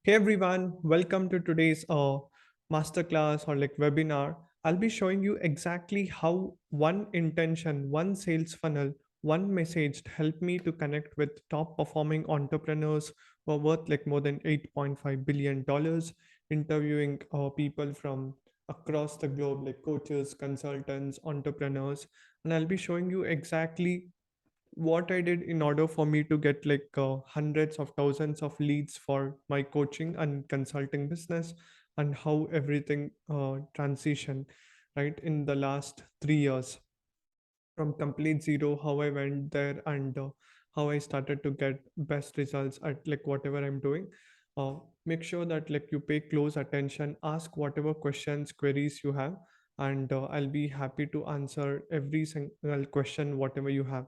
Hey everyone, welcome to today's masterclass or like webinar. I'll be showing you exactly how one intention, one sales funnel, one message helped me to connect with top performing entrepreneurs who are worth like more than $8.5 billion, interviewing people from across the globe, like coaches, consultants, entrepreneurs. And I'll be showing you exactly what I did in order for me to get like hundreds of thousands of leads for my coaching and consulting business, and how everything transitioned right in the last 3 years from complete zero, how I went there, and how I started to get best results at like whatever I'm doing. Make sure that like you pay close attention, ask whatever questions, queries you have, and I'll be happy to answer every single question, whatever you have,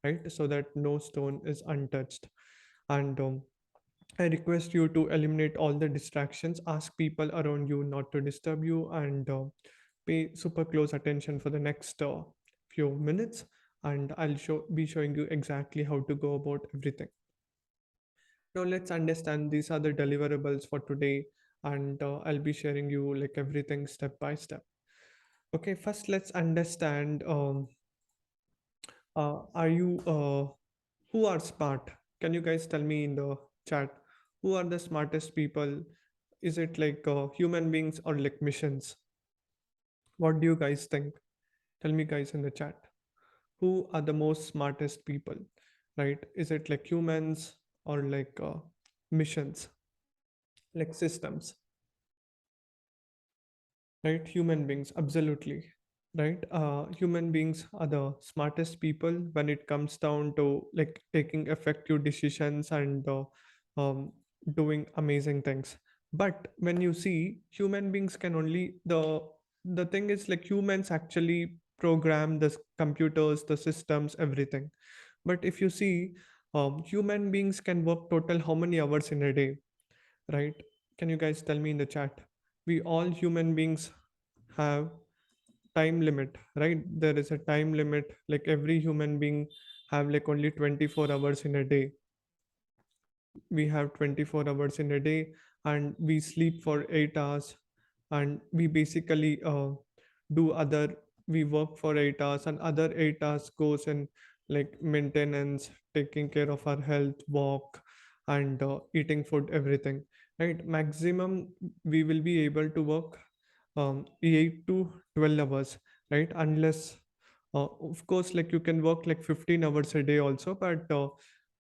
right? So that no stone is untouched. And I request you to eliminate all the distractions, ask people around you not to disturb you, and pay super close attention for the next few minutes. And be showing you exactly how to go about everything. Now let's understand these are the deliverables for today, and I'll be sharing you like everything step by step. Okay, first let's understand. Are you who are smart? Can you guys tell me in the chat who are the smartest people? Is it like human beings or like missions? What do you guys think? Tell me, guys, in the chat. Who are the most smartest people? Right? Is it like humans or like missions, like systems? Right? Human beings, absolutely. Right? Human beings are the smartest people when it comes down to like taking effective decisions and um, doing amazing things. But when you see human beings can only the thing is like humans actually program the computers, the systems, everything. But if you see, human beings can work total how many hours in a day, right? Can you guys tell me in the chat? We all human beings have time limit, right? There is a time limit, like every human being have like only 24 hours in a day. We have 24 hours in a day, and we sleep for 8 hours, and we basically do other we work for 8 hours, and other 8 hours goes in like maintenance, taking care of our health, walk, and eating food, everything, right? Maximum we will be able to work 8 to 12 hours, right? Unless of course like you can work like 15 hours a day also, but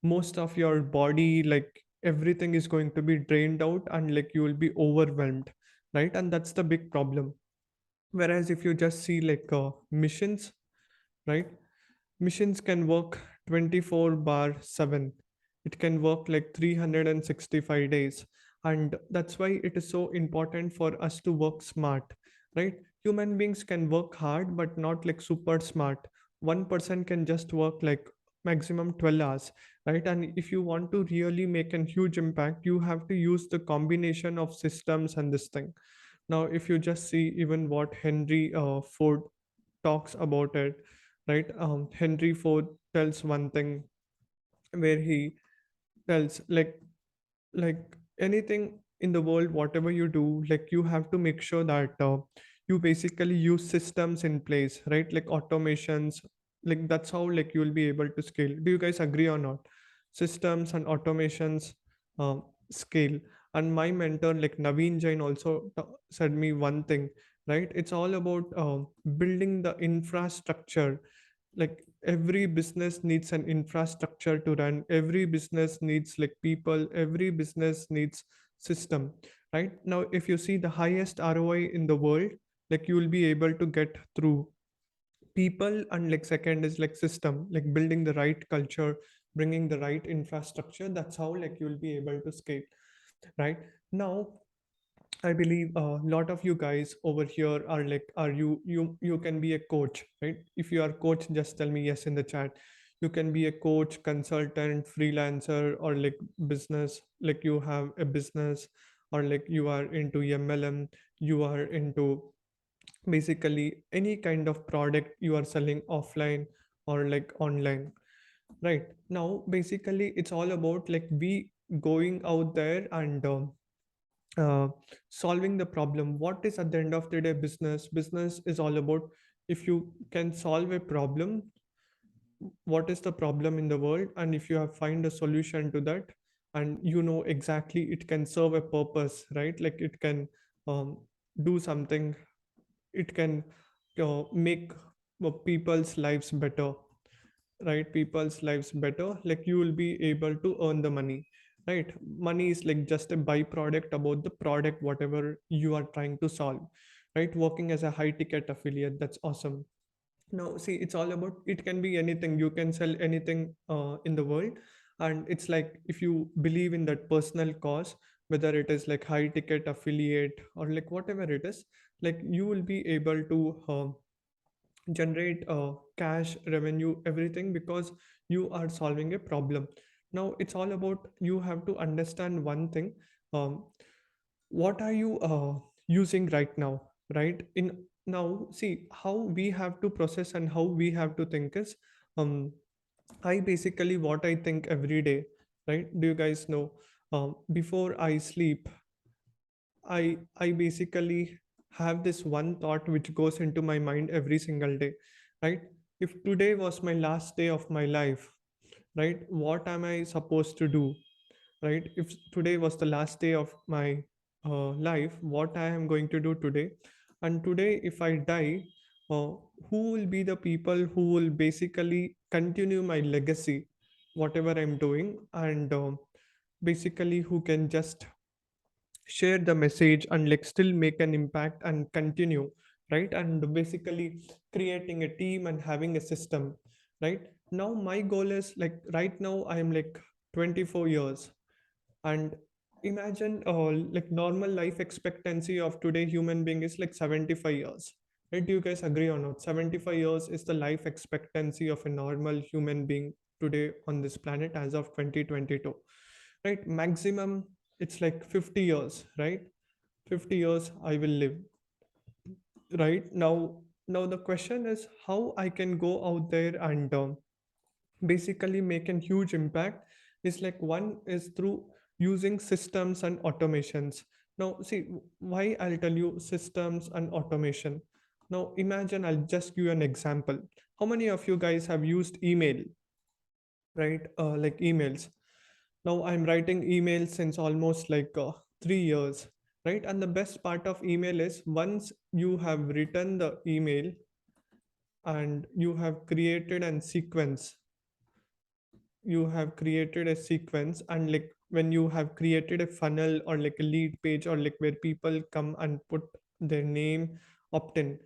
most of your body, like everything is going to be drained out, and like you will be overwhelmed, right? And that's the big problem. Whereas if you just see like missions, right? Missions can work 24 bar 7. It can work like 365 days. And that's why it is so important for us to work smart, right? Human beings can work hard, but not like super smart. One person can just work like maximum 12 hours, right? And if you want to really make a huge impact, you have to use the combination of systems and this thing. Now, if you just see even what Henry Ford talks about it, right? Henry Ford tells one thing where he tells like anything in the world, whatever you do, like you have to make sure that you basically use systems in place, right? Like automations, like that's how like you will be able to scale. Do you guys agree or not? Systems and automations scale. And my mentor like Naveen Jain also said me one thing, right? It's all about building the infrastructure. Like every business needs an infrastructure to run, every business needs like people, every business needs system. Right now, if you see the highest ROI in the world, like you will be able to get through people, and like second is like system, like building the right culture, bringing the right infrastructure. That's how like you will be able to scale, right? Now I believe a lot of you guys over here are like, are you can be a coach, right? If you are coach, just tell me yes in the chat. You can be a coach, consultant, freelancer, or like business, like you have a business, or like you are into MLM, you are into basically any kind of product you are selling offline or like online. Right now, basically, it's all about like we going out there and uh, solving the problem. What is at the end of the day business is all about. If you can solve a problem, what is the problem in the world, and if you have find a solution to that, and you know exactly it can serve a purpose, right? Like it can um, do something, it can make people's lives better, right? People's lives better, like you will be able to earn the money, right? Money is like just a byproduct about the product whatever you are trying to solve, right? Working as a high ticket affiliate, that's awesome. Now see, it's all about, it can be anything, you can sell anything in the world. And it's like if you believe in that personal cause, whether it is like high ticket affiliate or like whatever it is, like you will be able to generate cash revenue, everything, because you are solving a problem. Now it's all about, you have to understand one thing. um, what are you using right now, right? In now see, how we have to process and how we have to think is, um, I basically what I think every day, right? Do you guys know, before I sleep, I basically have this one thought which goes into my mind every single day, right? If today was my last day of my life, right, what am I supposed to do, right? If today was the last day of my life, what I am going to do today? And today if I die, uh, who will be the people who will basically continue my legacy, whatever I'm doing, and basically who can just share the message and like still make an impact and continue, right? And basically creating a team and having a system, right? Now my goal is like, right now I am like 24 years, and imagine like normal life expectancy of today human being is like 75 years, right? Do you guys agree or not? 75 years is the life expectancy of a normal human being today on this planet as of 2022, right? Maximum it's like 50 years, right? 50 years I will live, right? Now the question is how I can go out there and basically make a huge impact. Is like, one is through using systems and automations. Now see, why I'll tell you systems and automation. Now imagine, I'll just give you an example. How many of you guys have used email, right? Like emails. Now I'm writing emails since almost like 3 years, right? And the best part of email is, once you have written the email and you have created a sequence, and like when you have created a funnel or like a lead page, or like where people come and put their name, opt-in.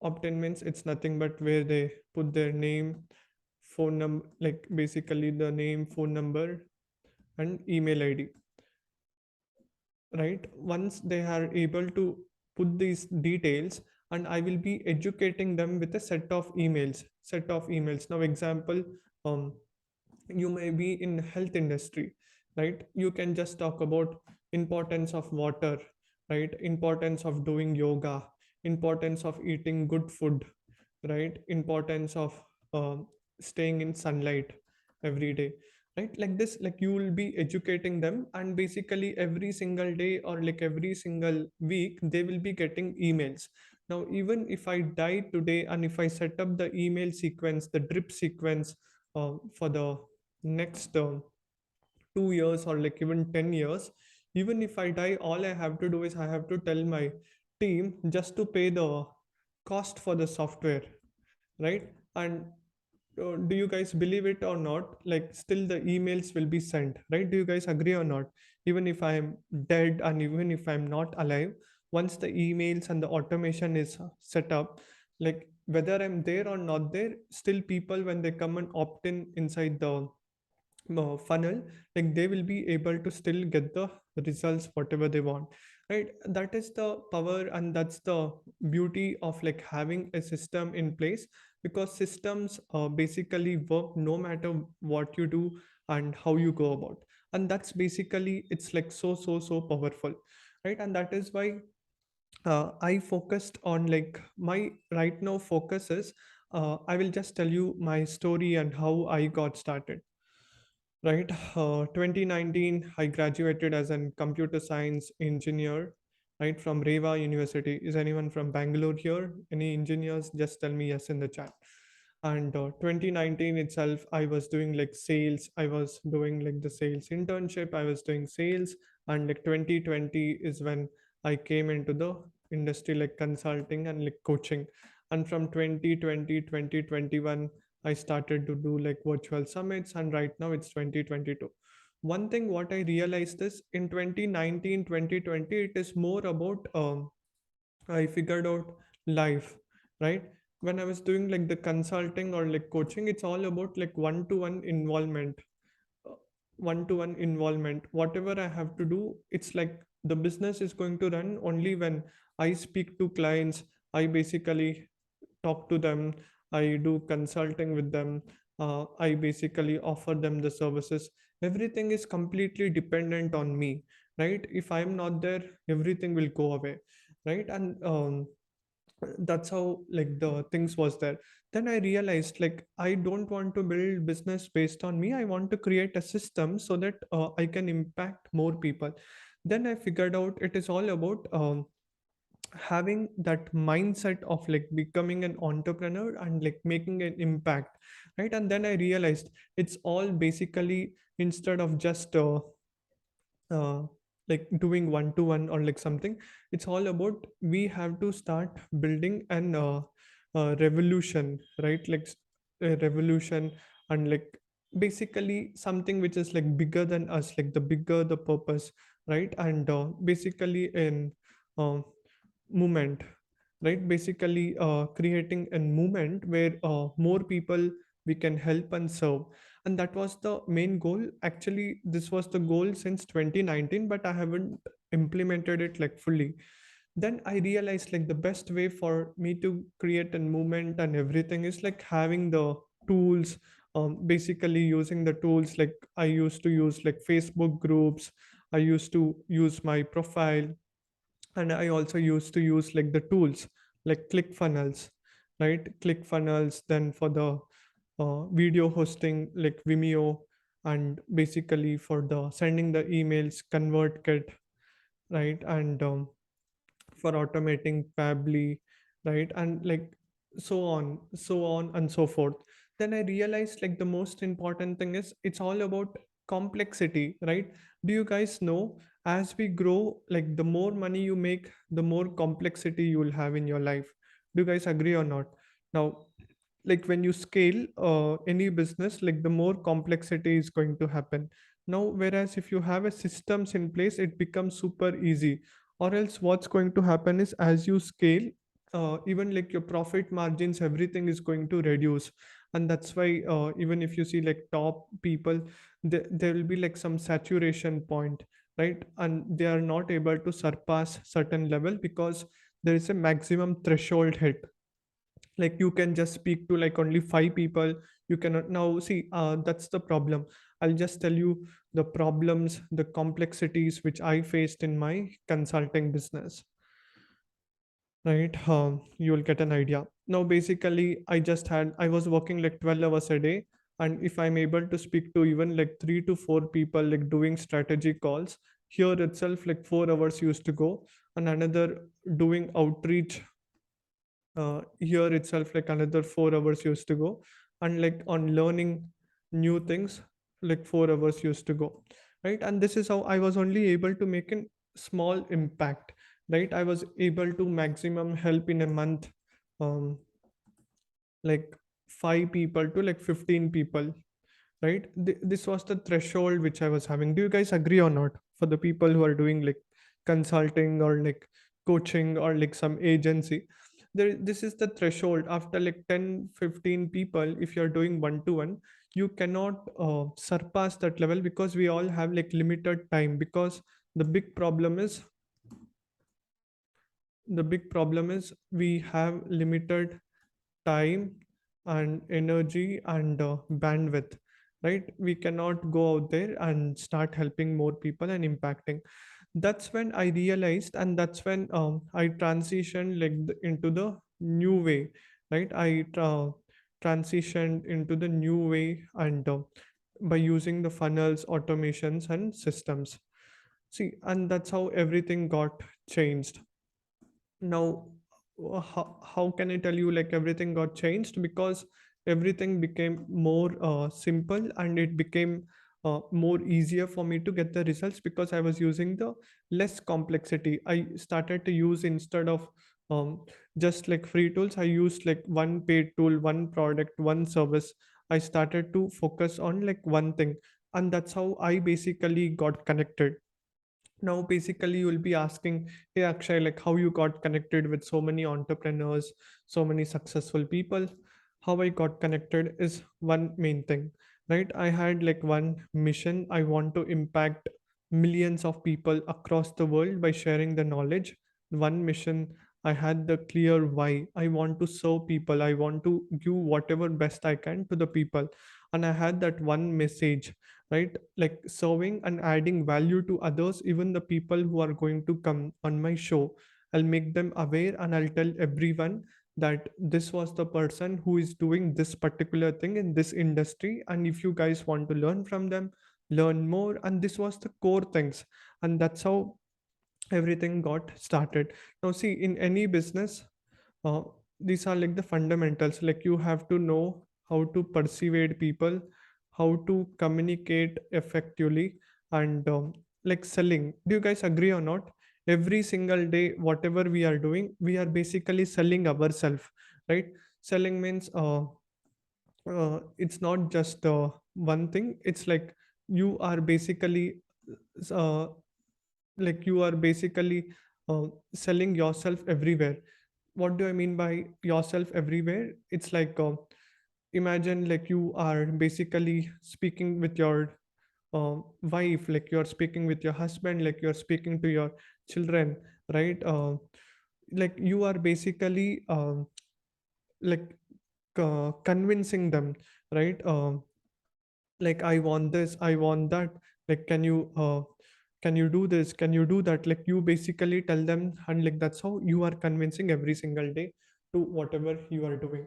Opt-in means it's nothing but where they put their name, phone number, like basically the name, phone number, and email ID, right? Once they are able to put these details, and I will be educating them with a set of emails. Now example, um you may be in health industry, right? You can just talk about importance of water, right? Importance of doing yoga, importance of eating good food, right? Importance of staying in sunlight every day, right? Like this, like you will be educating them, and basically every single day or like every single week they will be getting emails. Now even if I die today, and if I set up the email sequence, the drip sequence for the next 2 years or like even 10 years, even if I die, all I have to do is I have to tell my team just to pay the cost for the software, right? And do you guys believe it or not, like still the emails will be sent, right? Do you guys agree or not? Even if I am dead and even if I'm not alive, once the emails and the automation is set up, like whether I'm there or not there, still people when they come and opt in inside the funnel, like they will be able to still get the results whatever they want, right? That is the power, and that's the beauty of like having a system in place, because systems basically work no matter what you do and how you go about. And that's basically, it's like so powerful, right? And that is why I focused on like my right now focus is, I will just tell you my story and how I got started. right? 2019, I graduated as a computer science engineer, right, from Reva University. Is anyone from Bangalore here? Any engineers? Just tell me yes in the chat. And 2019 itself, I was doing like sales. I was doing like the sales internship. I was doing sales. And like 2020 is when I came into the industry, like consulting and like coaching. And from 2020, 2021, I started to do like virtual summits, and right now it's 2022. One thing what I realized is in 2019, 2020, it is more about I figured out life, right? When I was doing like the consulting or like coaching, it's all about like one-to-one involvement, uh, one-to-one involvement. Whatever I have to do, it's like the business is going to run only when I speak to clients. I basically talk to them, I do consulting with them, I basically offer them the services. Everything is completely dependent on me, right? If I'm not there, everything will go away, right? And that's how like the things was there. Then I realized like I don't want to build business based on me. I want to create a system so that I can impact more people. Then I figured out it is all about having that mindset of like becoming an entrepreneur and like making an impact, right? And then I realized it's all basically, instead of just uh, like doing one to one or like something, it's all about we have to start building an revolution, right? Like a revolution, and like basically something which is like bigger than us, like the bigger the purpose, right? And basically in uh, movement, right? Basically creating a movement where more people we can help and serve. And that was the main goal. Actually this was the goal since 2019, but I haven't implemented it like fully. Then I realized like the best way for me to create a movement and everything is like having the tools, basically using the tools. Like I used to use like Facebook groups, I used to use my profile, and I also used to use like the tools like click funnels, right? Click funnels, then for the video hosting like Vimeo, and basically for the sending the emails ConvertKit, right? And for automating Fably, right? And like so on and so forth. Then I realized like the most important thing is it's all about complexity, right? Do you guys know, as we grow, like the more money you make, the more complexity you will have in your life? Do you guys agree or not? Now, like when you scale any business, like the more complexity is going to happen. Now whereas if you have a systems in place, it becomes super easy. Or else what's going to happen is as you scale, even like your profit margins, everything is going to reduce. And that's why even if you see like top people, there will be like some saturation point, right? And they are not able to surpass certain level because there is a maximum threshold hit. Like you can just speak to like only 5 people. You cannot now see, that's the problem. I'll just tell you the problems, the complexities which I faced in my consulting business, right? You will get an idea. Now basically I was working like 12 hours a day, and if I'm able to speak to even like 3 to 4 people like doing strategy calls, here itself like 4 hours used to go. And another doing outreach, here itself like another 4 hours used to go. And like on learning new things, like 4 hours used to go, right? And this is how I was only able to make a small impact, right? I was able to maximum help in a month, um like 5 people to like 15 people, right? This was the threshold which I was having. Do you guys agree or not? For the people who are doing like consulting or like coaching or like some agency, this is the threshold. After like 10, 15 people, if you're doing one to one, you cannot surpass that level, because we all have like limited time. Because the big problem is we have limited time and energy and bandwidth, right? We cannot go out there and start helping more people and impacting. That's when I realized, and that's when I transitioned like into the new way, right? I transitioned into the new way, and by using the funnels, automations, and systems. See, and that's how everything got changed. Now, how can I tell you like everything got changed? Because everything became more simple, and it became more easier for me to get the results because I was using the less complexity. I started to use, instead of um, just like free tools, I used like one paid tool, one product, one service. I started to focus on like one thing, and that's how I basically got connected. Now basically you will be asking, hey Akshay, like how you got connected with so many entrepreneurs, so many successful people. How I got connected is one main thing, right? I had like one mission. I want to impact millions of people across the world by sharing the knowledge. One mission. I had the clear why. I want to serve people, I want to give whatever best I can to the people. And I had that one message, right? Like serving and adding value to others, even the people who are going to come on my show. I'll make them aware, and I'll tell everyone that this was the person who is doing this particular thing in this industry, and if you guys want to learn from them, learn more. And this was the core things, and that's how everything got started. Now see, in any business, uh, these are like the fundamentals. Like you have to know how to persuade people, how to communicate effectively, and like selling. Do you guys agree or not? Every single day, whatever we are doing, we are basically selling ourselves, right? Selling means it's not just one thing. It's like you are basically uh, you are basically selling yourself everywhere. What do I mean by yourself everywhere? It's like imagine like you are basically speaking with your wife, like you're speaking with your husband, like you're speaking to your children, right? Like you are basically like convincing them, right? Like I want this, I want that. Like can you do this, can you do that? Like you basically tell them, and like that's how you are convincing every single day to whatever you are doing.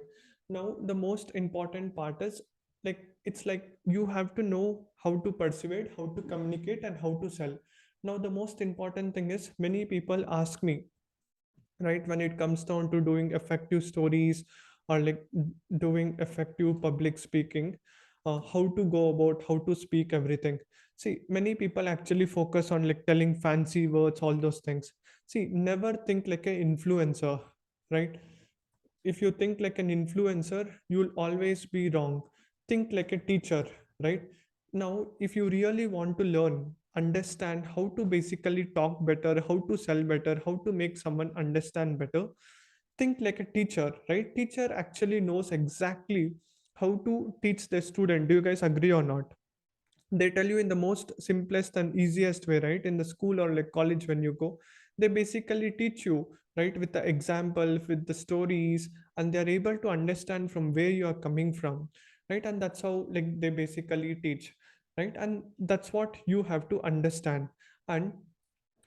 Now the most important part is, like it's like you have to know how to persuade, how to communicate, and how to sell. Now the most important thing is, many people ask me, right, when it comes down to doing effective stories, or like doing effective public speaking, how to go about, how to speak everything. See, many people actually focus on like telling fancy words, all those things. See, never think like an influencer, right? If you think like an influencer, you'll always be wrong. Think like a teacher, right? Now if you really want to learn, understand how to basically talk better, how to sell better, how to make someone understand better, think like a teacher, right? Teacher actually knows exactly how to teach the student. Do you guys agree or not? They tell you in the most simplest and easiest way, right? In the school or like college, when you go, they basically teach you, right, with the example, with the stories, and they're able to understand from where you are coming from, right? And that's how like they basically teach, right? And that's what you have to understand. And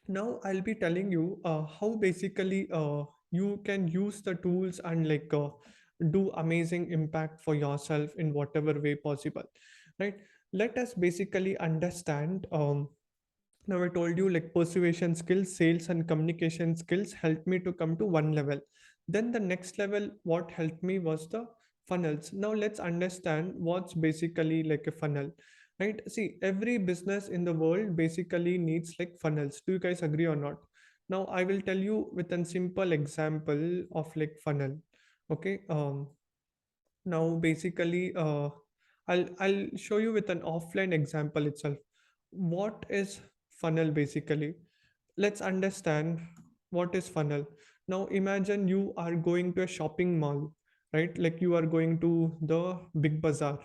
now I'll be telling you how basically you can use the tools and like do amazing impact for yourself in whatever way possible, right? Let us basically understand. Now I told you like persuasion skills, sales and communication skills helped me to come to one level. Then the next level, what helped me was the funnels. Now let's understand what's basically like a funnel, right? See, every business in the world basically needs like funnels. Do you guys agree or not? Now I will tell you with a simple example of like funnel. Okay. Now basically I'll show you with an offline example itself. What is funnel basically? Let's understand what is funnel. Now imagine you are going to a shopping mall, right? Like you are going to the big bazaar,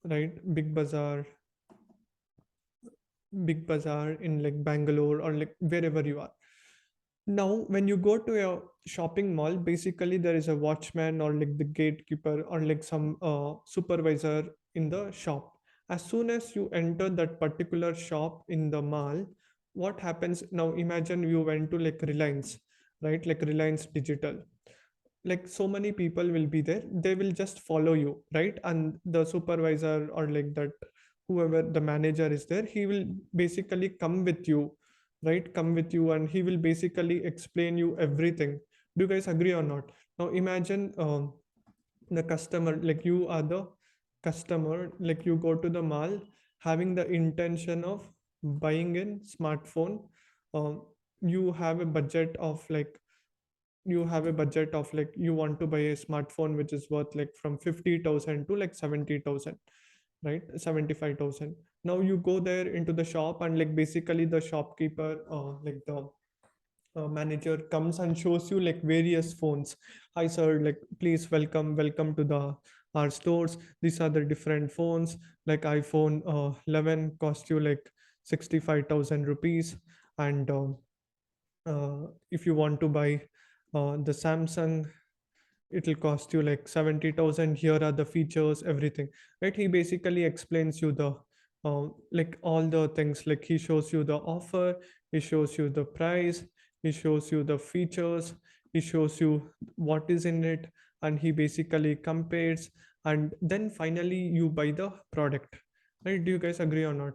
right? Big bazaar in like Bangalore or like wherever you are. Now, when you go to a shopping mall, basically there is a watchman or like the gatekeeper or like some supervisor in the shop. As soon as you enter that particular shop in the mall, what happens now? Imagine you went to like Reliance, right? Like Reliance Digital. like so many people will be there, they will just follow you, right? And the supervisor or like that, whoever the manager is there, he will basically come with you, right? Come with you, and he will basically explain you everything. Do you guys agree or not? Now imagine the customer, like you are the customer, like you go to the mall having the intention of buying a smartphone. um, you have a budget of like, you have a budget of like, you want to buy a smartphone which is worth like from 50,000 to like 70,000, right? 75,000. Now you go there into the shop, and like basically the shopkeeper, like the manager comes and shows you like various phones. Hi sir, like please welcome to the our stores. These are the different phones. Like iPhone 11 cost you like 65,000 rupees. And if you want to buy the Samsung, it'll cost you like 70,000. Here are the features, everything, right? He basically explains you the like all the things. Like he shows you the offer, he shows you the price, he shows you the features, he shows you what is in it, and he basically compares, and then finally you buy the product, right? Do you guys agree or not?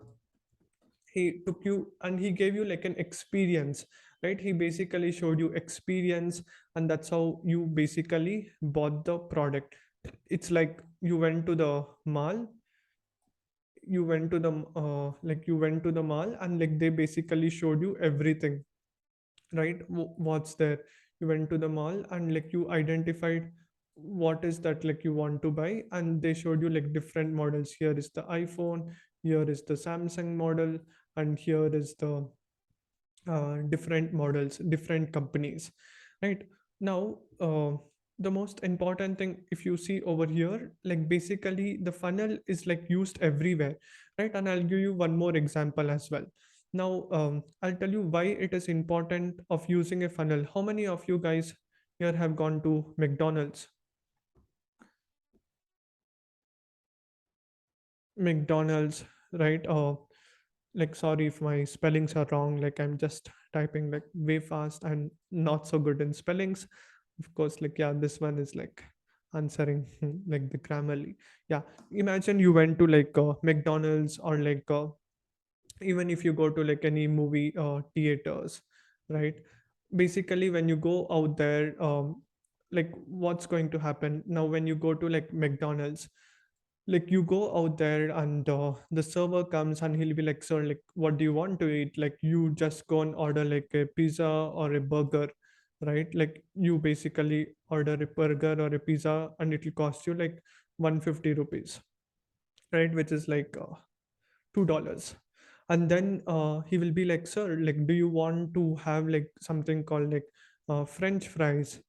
He took you and he gave you like an experience, right? He basically showed you experience, and that's how you basically bought the product. It's like you went to the mall, you went to the like you went to the mall, and like they basically showed you everything, right? What's there. You went to the mall and like you identified what is that like you want to buy, and they showed you like different models. Here is the iPhone, here is the Samsung model, and here is the different models, different companies, right? Now the most important thing, if you see over here, like basically the funnel is like used everywhere, right? And I'll give you one more example as well. Now I'll tell you why it is important of using a funnel. How many of you guys here have gone to McDonald's? McDonald's, right? Like sorry if my spellings are wrong, like I'm just typing like way fast and not so good in spellings, of course. Like yeah, this one is like answering like the grammarly. Yeah, imagine you went to like McDonald's, or like even if you go to like any movie theaters, right? Basically when you go out there, like what's going to happen now when you go to like McDonald's, like you go out there, and the server comes and he'll be like, sir, like what do you want to eat? Like you just go and order like a pizza or a burger, right? Like you basically order a burger or a pizza, and it will cost you like 150 rupees, right? Which is like $2. And then he will be like, sir, like do you want to have like something called like French fries,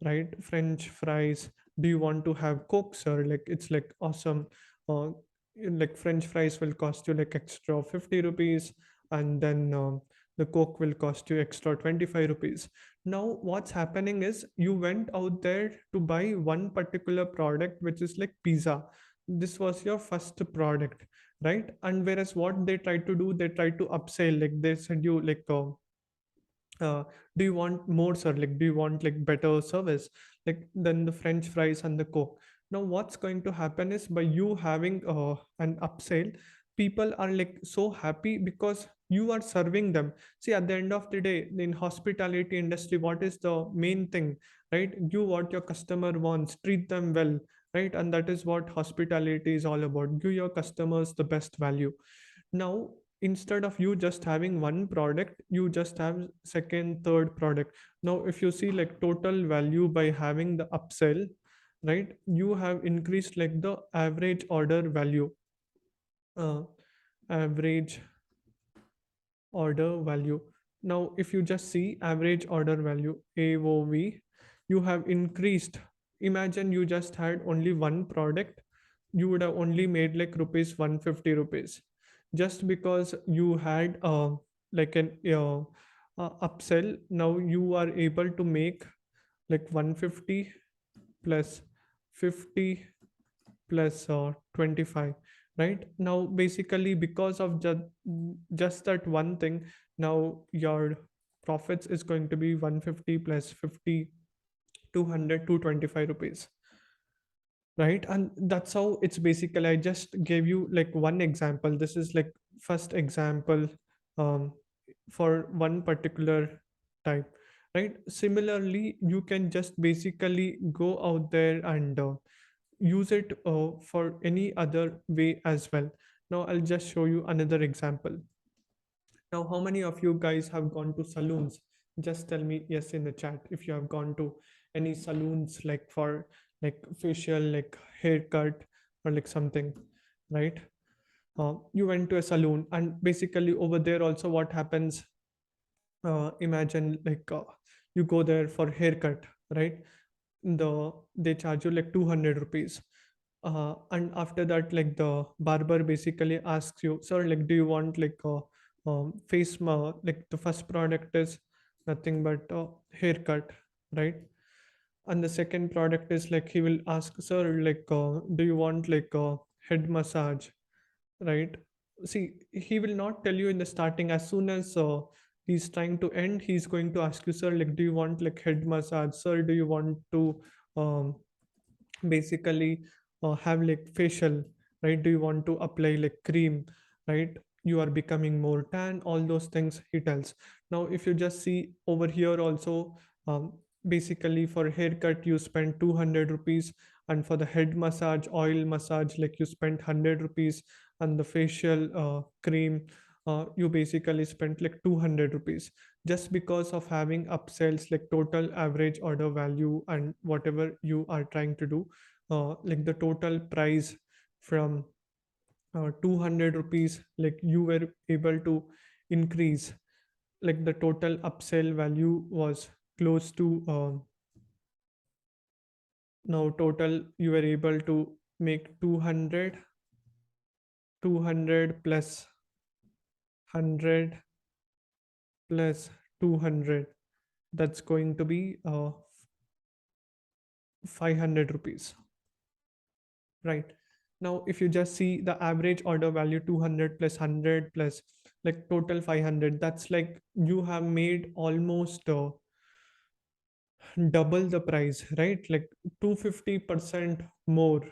right? French fries. Do you want to have Coke, sir? Like it's like awesome. uh, like French fries will cost you like extra 50 rupees, and then the Coke will cost you extra 25 rupees. Now what's happening is you went out there to buy one particular product, which is like pizza. This was your first product, right? And whereas what they try to do, they try to upsell. Like they said you like uh, do you want more, sir? Like do you want like better service, like than the French fries and the Coke? Now what's going to happen is, by you having an upsell, people are like so happy because you are serving them. See, at the end of the day, in hospitality industry, what is the main thing, right? Do what your customer wants, treat them well, right? And that is what hospitality is all about. Give your customers the best value. Now instead of you just having one product, you just have second, third product. Now if you see like total value by having the upsell, right, you have increased like the average order value, uh, average order value. Now if you just see average order value, AOV, you have increased. Imagine you just had only one product, you would have only made like rupees 150 rupees. Just because you had like an upsell, now you are able to make like 150 plus 50 plus 25, right? Now basically because of just that one thing, now your profits is going to be 150 plus 50 200 225 rupees, right? And that's how it's basically, I just gave you like one example. This is like first example, um, for one particular type, right? Similarly, you can just basically go out there and use it for any other way as well. Now I'll just show you another example. Now, how many of you guys have gone to saloons? Just tell me yes in the chat if you have gone to any saloons, like for like facial, like haircut, or like something, right? You went to a saloon, and basically over there also what happens, imagine like you go there for haircut, right? They charge you like 200 rupees, and after that, like the barber basically asks you, sir, like do you want like a like the first product is nothing but haircut, right? And the second product is like he will ask, sir, like do you want like a head massage, right? See, he will not tell you in the starting. As soon as he's trying to end, he's going to ask you, sir, like do you want like head massage, sir, do you want to um, basically have like facial, right? Do you want to apply like cream, right? You are becoming more tan, all those things he tells. Now if you just see over here also, um, basically for haircut you spend 200 rupees, and for the head massage, oil massage, like you spend 100 rupees, and the facial cream, you basically spent like 200 rupees, just because of having upsells, like total average order value and whatever you are trying to do, like the total price from 200 rupees, like you were able to increase, like the total upsell value was close to now total you were able to make 200, 200 plus 100 plus 200, that's going to be 500 rupees, right? Now if you just see the average order value, 200 plus 100 plus like total 500, that's like you have made almost double the price, right? Like 250% more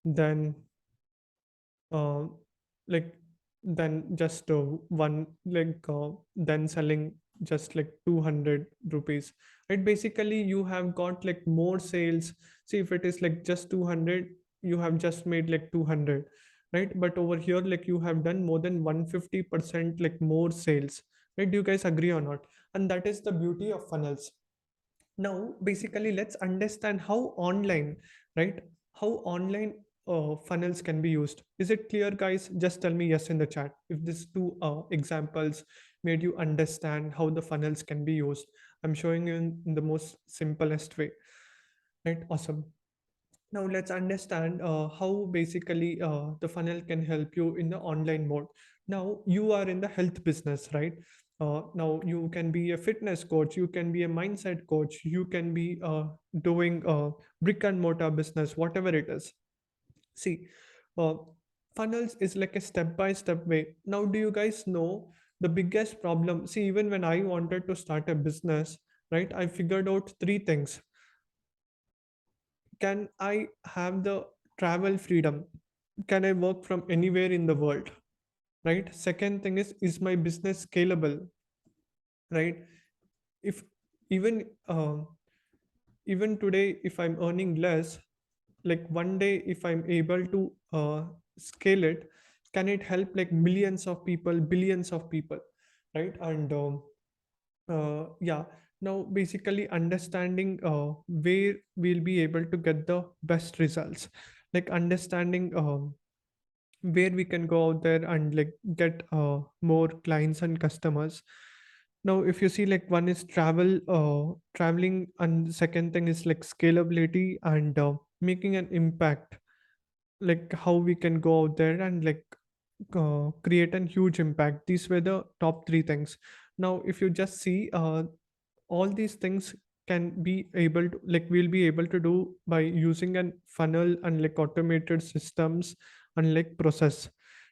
than uh, like than just one, like than selling just like 200 rupees, right? Basically you have got like more sales. See, if it is like just 200, you have just made like 200, right? But over here, like you have done more than 150% like more sales, right? Do you guys agree or not? And that is the beauty of funnels. Now basically let's understand how online, right, how online funnels can be used. Is it clear, guys? Just tell me yes in the chat if these two examples made you understand how the funnels can be used. I'm showing you in the most simplest way, right? Awesome. Now let's understand how basically the funnel can help you in the online mode. Now you are in the health business, right? Now you can be a fitness coach, you can be a mindset coach, you can be doing brick and mortar business, whatever it is. See, uh, funnels is like a step by step way. Now, do you guys know the biggest problem? See, even when I wanted to start a business, right, I figured out three things. Can I have the travel freedom? Can I work from anywhere in the world? Right. Second thing is my business scalable? Right. If even even today, if I'm earning less, like one day, if I'm able to scale it, can it help like millions of people, billions of people, right? And yeah, now basically understanding where we'll be able to get the best results, like understanding where we can go out there and like get more clients and customers. Now if you see, like one is traveling, and the second thing is like scalability and making an impact, like how we can go out there and like create a huge impact. These were the top three things. Now if you just see, all these things can be able to, like we'll be able to do by using a funnel and like automated systems and like process.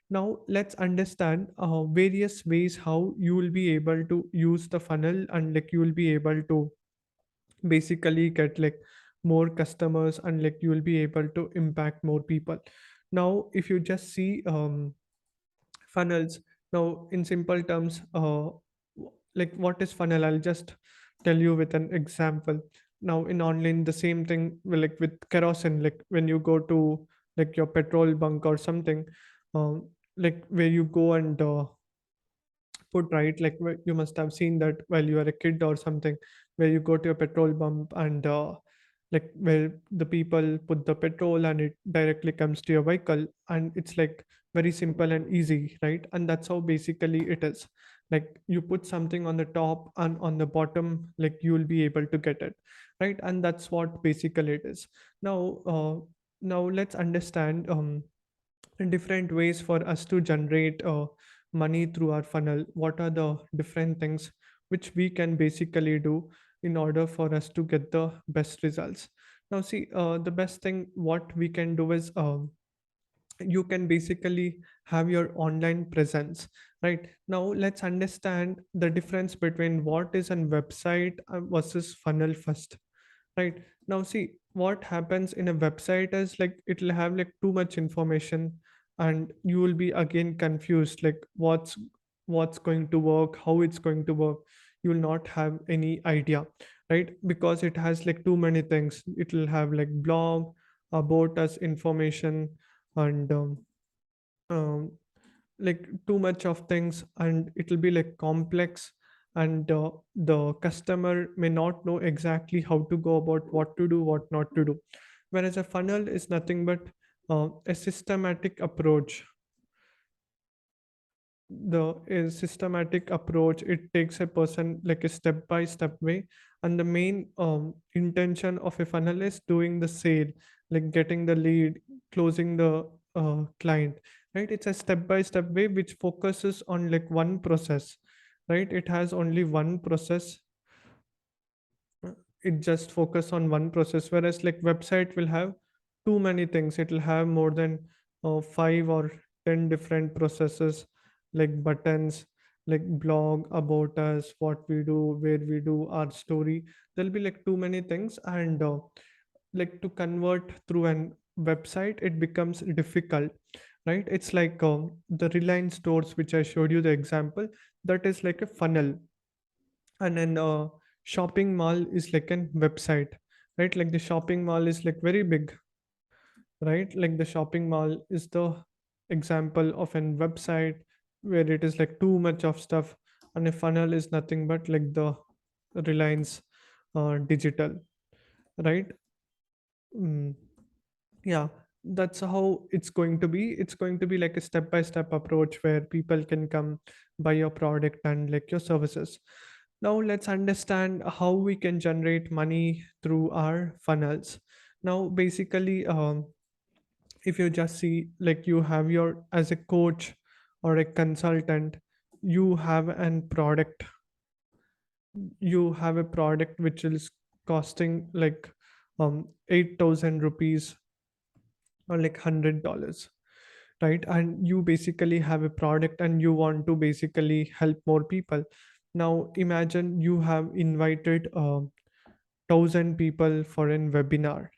Now let's understand various ways how you will be able to use the funnel, and like you will be able to basically get like more customers, and like you will be able to impact more people. Now if you just see funnels, now in simple terms, like what is funnel, I'll just tell you with an example. Now in online, the same thing like with kerosene, like when you go to like your petrol bunk or something, like where you go and put, right, like you must have seen that while you are a kid or something, where you go to a petrol pump and like where the people put the petrol and it directly comes to your vehicle, and it's like very simple and easy, right? And that's how basically it is. Like you put something on the top, and on the bottom like you will be able to get it, right? And that's what basically it is. Now uh, now let's understand different ways for us to generate money through our funnel. What are the different things which we can basically do in order for us to get the best results? Now see, the best thing what we can do is, you can basically have your online presence. Right now let's understand the difference between what is a website versus funnel first. Right now see, what happens in a website is like it'll have like too much information, and you will be again confused like what's going to work, how it's going to work. You will not have any idea, right? Because it has like too many things. It will have like blog, about us information, and um, like too much of things, and it will be like complex, and the customer may not know exactly how to go about what to do, what not to do. Whereas a funnel is nothing but a systematic approach. The is systematic approach, it takes a person like a step by step way. And the main intention of a funnel is doing the sale, like getting the lead, closing the client, right? It's a step by step way which focuses on like one process, right? It has only one process. It just focus on one process, whereas like website will have too many things. It will have more than 5 or 10 different processes, like buttons, like blog, about us, what we do, where we do our story. There'll be like too many things, and like to convert through an website it becomes difficult, right? It's like the Reliance stores which I showed you the example, that is like a funnel. And then shopping mall is like an website, right? Like the shopping mall is like very big, right? Like the shopping mall is the example of an website where it is like too much of stuff. And a funnel is nothing but like the Reliance digital, right? Mm. Yeah, that's how it's going to be. It's going to be like a step by step approach where people can come buy your product and like your services. Now let's understand how we can generate money through our funnels. Now basically, if you just see like you have your, as a coach or a consultant, you have an product. You have a product which is costing like 8,000 rupees or like $100, right? And you basically have a product and you want to basically help more people. Now imagine you have invited 1,000 people for an webinar,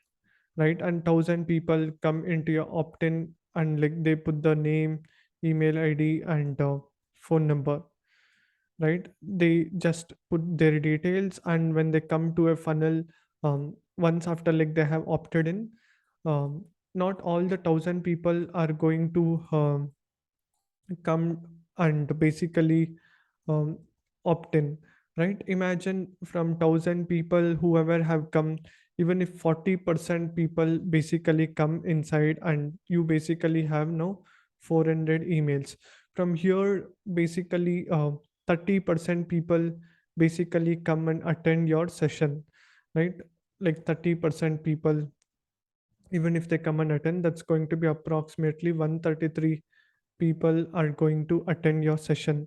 right? And 1,000 people come into your opt-in, and like they put the name, email ID, and phone number, right? They just put their details, and when they come to a funnel, once after like they have opted in, um, not all the 1,000 people are going to come and basically um, opt in, right? Imagine from 1,000 people whoever have come, even if 40% people basically come inside, and you basically have now 400 emails. From here basically 30% people basically come and attend your session, right? Like 30% people, even if they come and attend, that's going to be approximately 133 people are going to attend your session,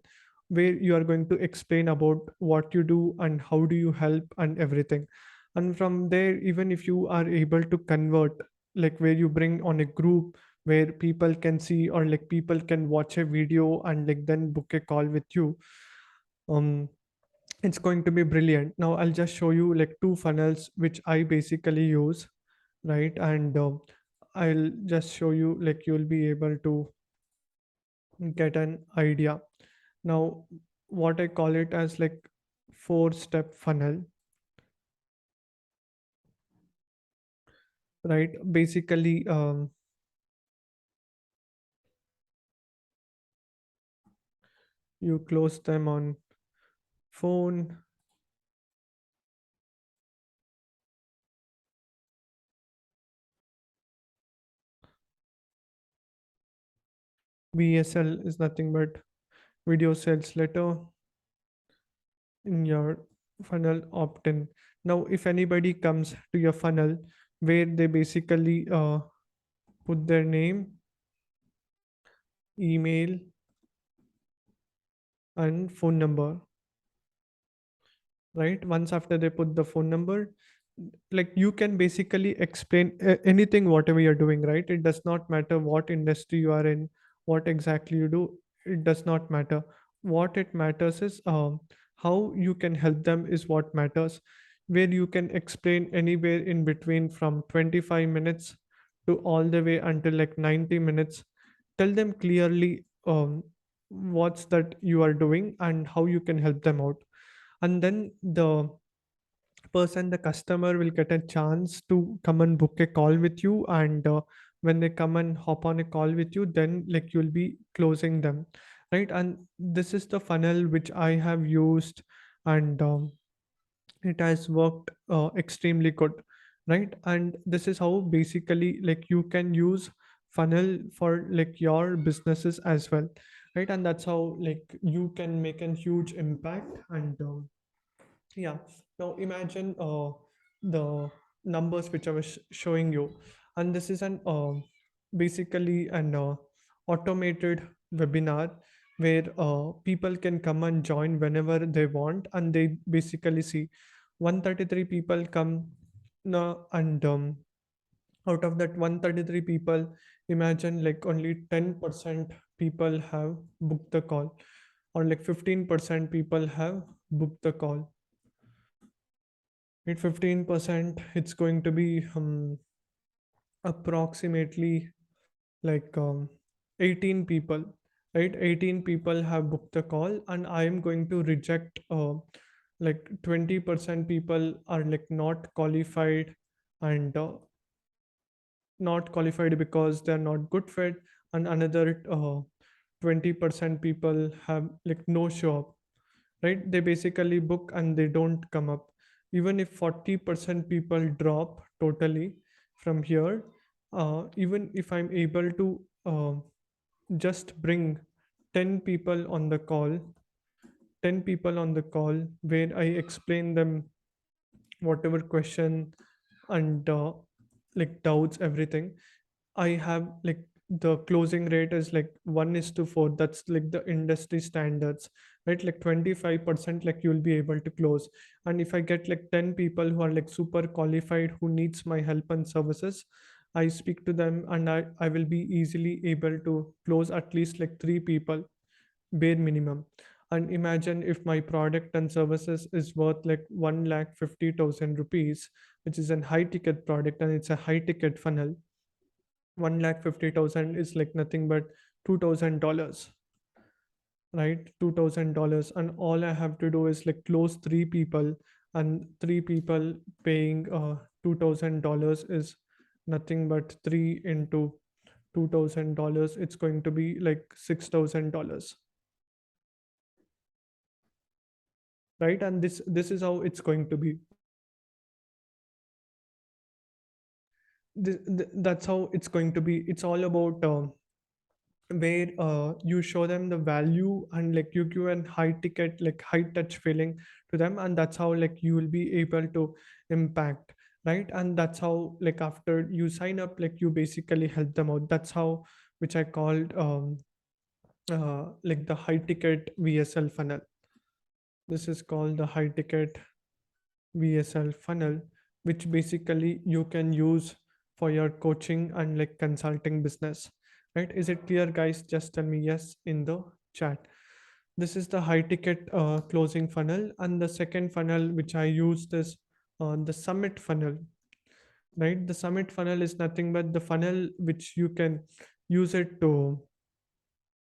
where you are going to explain about what you do and how do you help and everything. And from there, even if you are able to convert, like where you bring on a group where people can see, or like people can watch a video and like then book a call with you, um It's going to be brilliant. Now I'll just show you like two funnels which I basically use, right? And I'll just show you, like you'll be able to get an idea. Now, what I call it as like four-step funnel, right? Basically, you close them on phone, VSL is nothing but video sales letter in your funnel opt-in. Now, if anybody comes to your funnel where they basically put their name, email, and phone number, right? Once after they put the phone number, like you can basically explain anything whatever you're doing, right? It does not matter what industry you are in, what exactly you do. It does not matter. What it matters is how you can help them is what matters, where you can explain anywhere in between from 25 minutes to all the way until like 90 minutes. Tell them clearly what's that you are doing and how you can help them out. And then the customer will get a chance to come and book a call with you. And when they come and hop on a call with you, then like you'll be closing them, right? And this is the funnel which I have used, and it has worked extremely good, right? And this is how basically like you can use funnel for like your businesses as well, right? And that's how like you can make a huge impact. And yeah. Now imagine the numbers which I was showing you, and this is an basically an automated webinar where people can come and join whenever they want, and they basically see 133 people come now, and out of that 133 people, imagine like only 10% people have booked the call, or like 15% people have booked the call. At 15%, it's going to be approximately like 18 people, right? 18 people have booked the call, and I am going to reject like 20% people are like not qualified, and not qualified because they're not good fit, and another 20% people have like no show up, right? They basically book and they don't come up. Even if 40% people drop totally from here, even if I'm able to just bring 10 people on the call, 10 people on the call where I explain them whatever question and like doubts, everything, I have like the closing rate is like 1:4. That's like the industry standards, right? Like 25%, like you'll be able to close. And if I get like 10 people who are like super qualified, who needs my help and services, I speak to them, and I will be easily able to close at least like three people, bare minimum. And imagine if my product and services is worth like 1,50,000 rupees, which is a high ticket product and it's a high ticket funnel. 1,50,000 is like nothing but $2,000, right? $2,000, and all I have to do is like close three people, and three people paying $2,000 is nothing but three into $2,000. It's going to be like $6,000, right? And this is how it's going to be. That's how it's going to be. It's all about where you show them the value, and like you give an high ticket, like high touch feeling to them, and that's how like you will be able to impact, right? And that's how like after you sign up, like you basically help them out. That's how, which I called like the high ticket VSL funnel. This is called the high ticket VSL funnel, which basically you can use for your coaching and like consulting business, right? Is it clear, guys? Just tell me yes in the chat. This is the high ticket closing funnel, and the second funnel which I used is the summit funnel. Right, the summit funnel is nothing but the funnel which you can use it to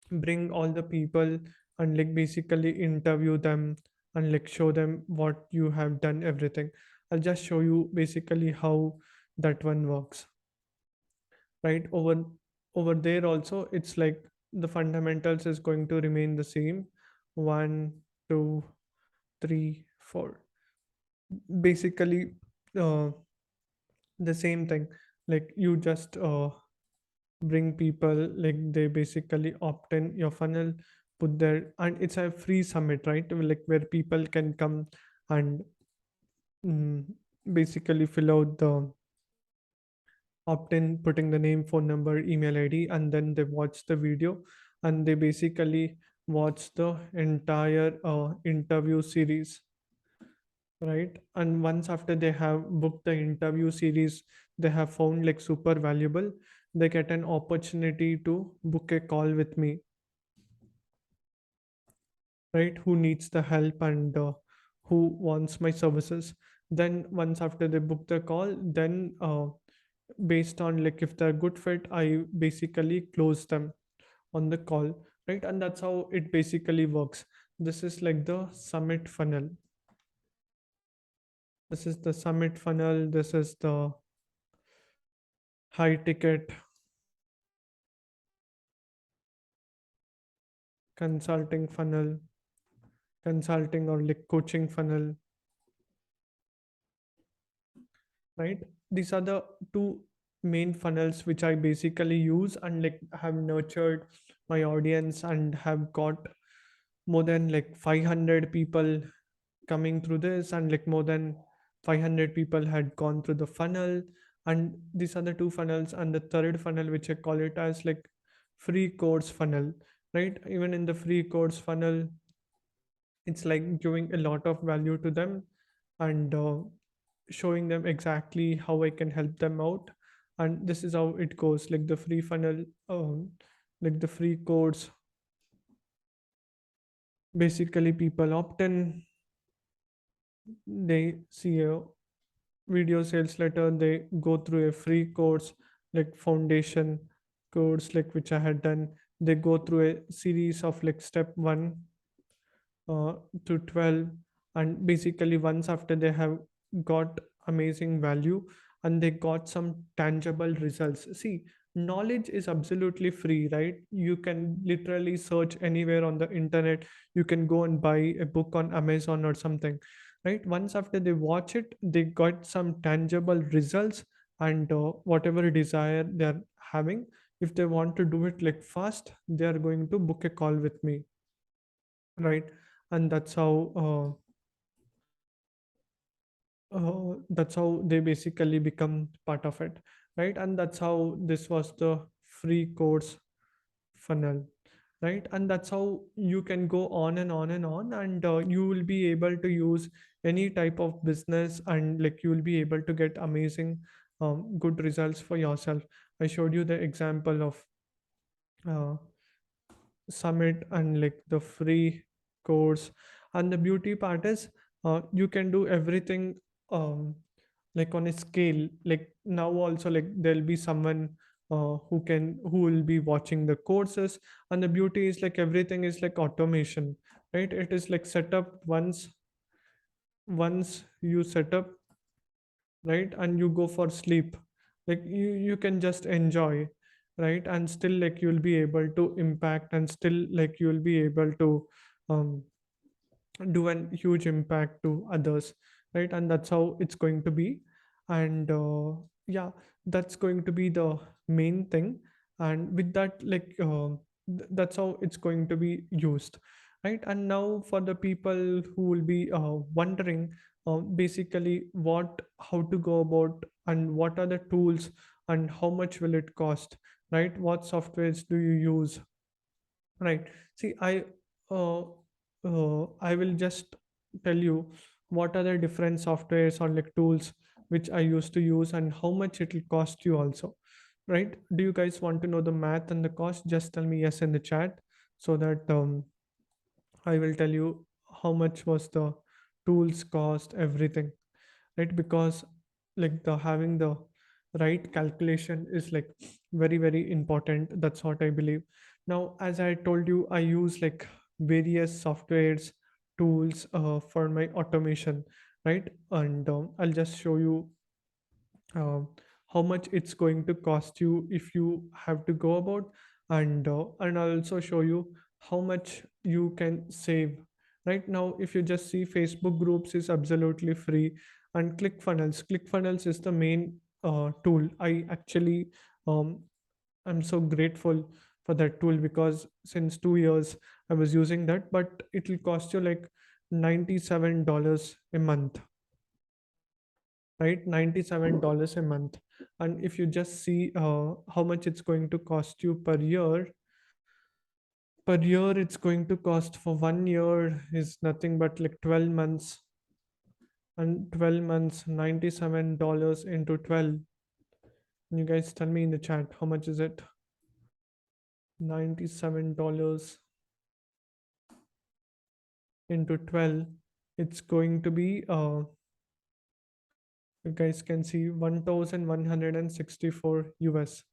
bring all the people and like basically interview them and like show them what you have done everything. I'll just show you basically how that one works. Right, over there also it's like the fundamentals is going to remain the same. One, two, three, four, basically uh, the same thing. Like you just bring people, like they basically opt in your funnel, put their, and it's a free summit, right, like where people can come and mm, basically fill out the opt in, putting the name, phone number, email id, and then they watch the video, and they basically watch the entire interview series. Right, and once after they have booked the interview series, they have found like super valuable, they get an opportunity to book a call with me. Right, who needs the help and who wants my services. Then once after they book the call, then based on like if they're good fit, I basically close them on the call. Right, and that's how it basically works. This is like the summit funnel. This is the summit funnel. This is the high ticket consulting funnel, consulting or like coaching funnel. Right, these are the two main funnels which I basically use and like have nurtured my audience and have got more than like 500 people coming through this, and like more than 500 people had gone through the funnel. And these are the two funnels, and the third funnel which I call it as like free course funnel. Right, even in the free course funnel, it's like giving a lot of value to them and showing them exactly how I can help them out. And this is how it goes, like the free funnel, like the free course, basically people opt in, they see a video sales letter, they go through a free course like foundation course like which I had done, they go through a series of like step 1 to 12. And basically once after they have got amazing value and they got some tangible results. See, knowledge is absolutely free, right? You can literally search anywhere on the internet, you can go and buy a book on Amazon or something. Right, once after they watch it, they got some tangible results, and whatever desire they're having, if they want to do it like fast, they are going to book a call with me. Right, and that's how they basically become part of it. Right, and that's how this was the free course funnel. Right, and that's how you can go on and on and on, and you will be able to use any type of business, and like you will be able to get amazing good results for yourself. I showed you the example of uh, summit and like the free course. And the beauty part is you can do everything um, like on a scale. Like now also, like there'll be someone who will be watching the courses. And the beauty is like everything is like automation. Right, it is like set up once you set up, right, and you go for sleep, like you can just enjoy. Right, and still like you'll be able to impact, and still like you'll be able to um, do an huge impact to others. Right, and that's how it's going to be. And yeah, that's going to be the main thing. And with that, like that's how it's going to be used. Right, and now for the people who will be wondering basically what how to go about, and what are the tools, and how much will it cost. Right, what softwares do you use. Right. See, I will just tell you what are the different softwares or like tools which I used to use, and how much it will cost you also. Right. Do you guys want to know the math and the cost? Just tell me yes in the chat, so that I will tell you how much was the tools cost, everything, right? Because like the having the right calculation is like very, very important. That's what I believe. Now, as I told you, I use like various softwares, tools for my automation, right? And I'll just show you um, how much it's going to cost you if you have to go about, and I'll also show you how much you can save. Right now, if you just see, Facebook groups is absolutely free, and ClickFunnels is the main tool. I actually um, I'm so grateful for that tool, because since 2 years I was using that, but it will cost you like $97 a month, right? $97 a month. And if you just see how much it's going to cost you per year, it's going to cost for 1 year is nothing but like 12 months. And 12 months, $97 into 12. You guys tell me in the chat, how much is it? $97 into 12. It's going to be you guys can see 1164 US.